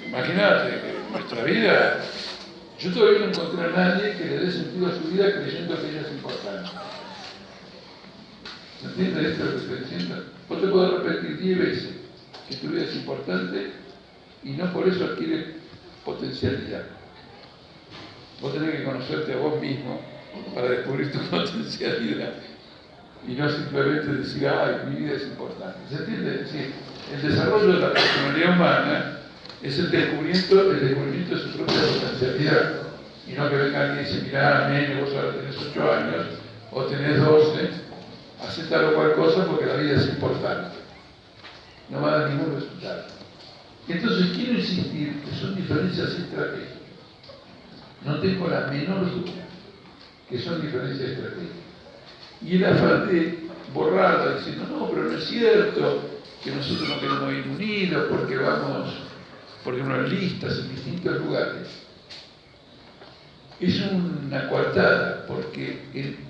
Imagínate, nuestra vida, yo todavía no encontré a nadie que le dé sentido a su vida creyendo que ella es importante. ¿Entiendes esto lo que estoy diciendo? Vos te podés repetir 10 veces que tu vida es importante y no por eso adquiere potencialidad. Vos tenés que conocerte a vos mismo para descubrir tu potencialidad y no simplemente decir, ay, mi vida es importante. ¿Se entiende? Es decir, el desarrollo de la personalidad humana es el descubrimiento de su propia potencialidad y no que venga alguien y dice, mirá, nene, vos ahora tenés 8 años o tenés 12, hacé tal o cual cosa porque la vida es importante. No va a dar ningún resultado. Entonces quiero insistir que son diferencias estratégicas. No tengo la menor duda que son diferencias estratégicas. Y el afán de borrarla diciendo, no, pero no es cierto que nosotros no queremos ir unidos porque unas listas en distintos lugares. Es una coartada, porque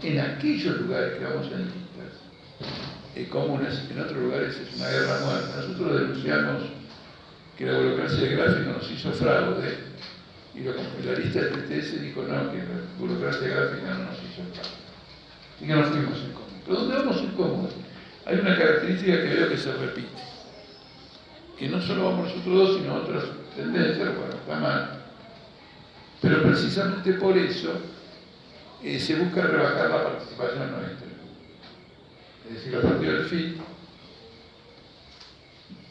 en aquellos lugares que vamos en listas comunes, en otros lugares es una guerra muerta. Nosotros denunciamos que la burocracia gráfica nos hizo fraude, y la lista del PTS dijo no, que la burocracia gráfica no nos hizo fraude. Y que nos fuimos en común. Pero donde vamos en común, hay una característica que veo que se repite. Que no solo vamos nosotros dos, sino otras tendencias, bueno, está mal. Pero precisamente por eso se busca rebajar la participación nuestra. Es decir, los partidos del FIT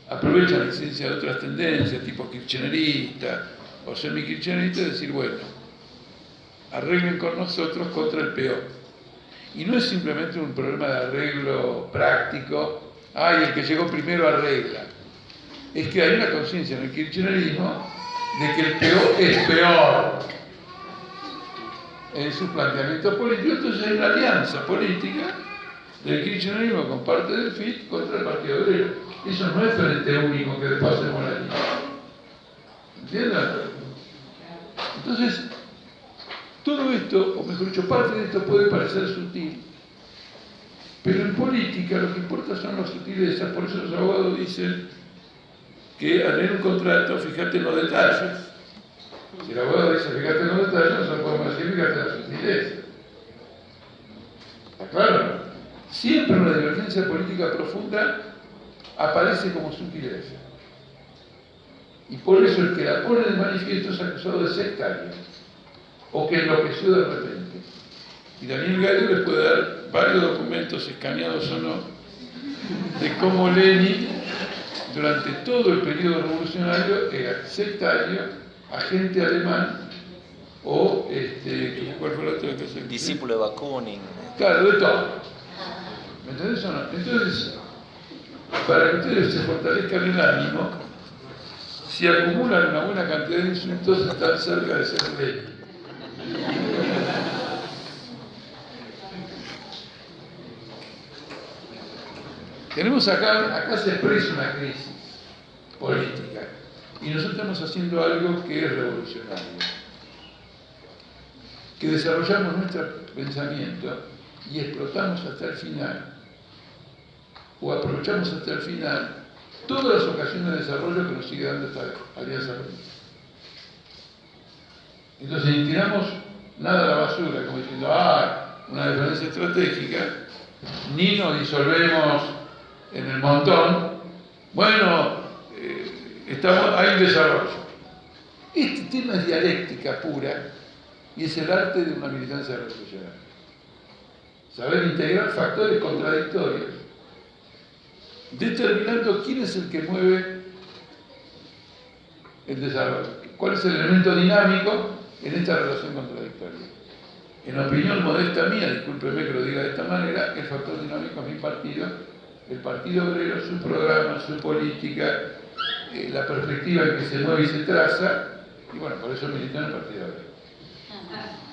aprovechan la licencia de otras tendencias, tipo kirchnerista o semi-kirchnerista, y decir, bueno, arreglen con nosotros contra el peor. Y no es simplemente un problema de arreglo práctico, ay, el que llegó primero arregla. Es que hay una conciencia en el kirchnerismo de que el peor es peor en su planteamiento político. Entonces hay una alianza política del kirchnerismo con parte del FIT contra el Partido Obrero. Eso no es frente único que pasemos la línea. ¿Entienden? Entonces, todo esto, o mejor dicho, parte de esto puede parecer sutil, pero en política lo que importa son las sutilezas. Por eso los abogados dicen que al leer un contrato, fíjate en los detalles. Si el abogado dice fíjate en los detalles, nosotros podemos decir fíjate en la sutileza. ¿Está claro? Siempre una divergencia política profunda aparece como sutileza. Y por eso el que la pone de manifiesto es acusado de sectario, o que enloqueció de repente. Y Daniel Gallo les puede dar varios documentos escaneados o no, de cómo Lenin, durante todo el periodo revolucionario, era sectario, agente alemán, o, ¿cuál fue la otra cosa? Discípulo de Bakunin. Claro, de todo. ¿Me entendés o no? Entonces, para que ustedes se fortalezcan el ánimo, si acumulan una buena cantidad de insultos, están cerca de ser Lenin. Tenemos acá se expresa una crisis política y nosotros estamos haciendo algo que es revolucionario, que desarrollamos nuestro pensamiento y explotamos hasta el final, o aprovechamos hasta el final todas las ocasiones de desarrollo que nos sigue dando esta alianza política. Entonces ni tiramos nada a la basura, como diciendo, una diferencia estratégica, ni nos disolvemos en el montón. Bueno, hay un desarrollo. Este tema es dialéctica pura y es el arte de una militancia revolucionaria. Saber integrar factores contradictorios, determinando quién es el que mueve el desarrollo, cuál es el elemento dinámico en esta relación contradictoria. En opinión modesta mía, discúlpeme que lo diga de esta manera, el factor dinámico es mi partido, el Partido Obrero, su programa, su política, la perspectiva en que se mueve y se traza, y bueno, por eso milito en el Partido Obrero.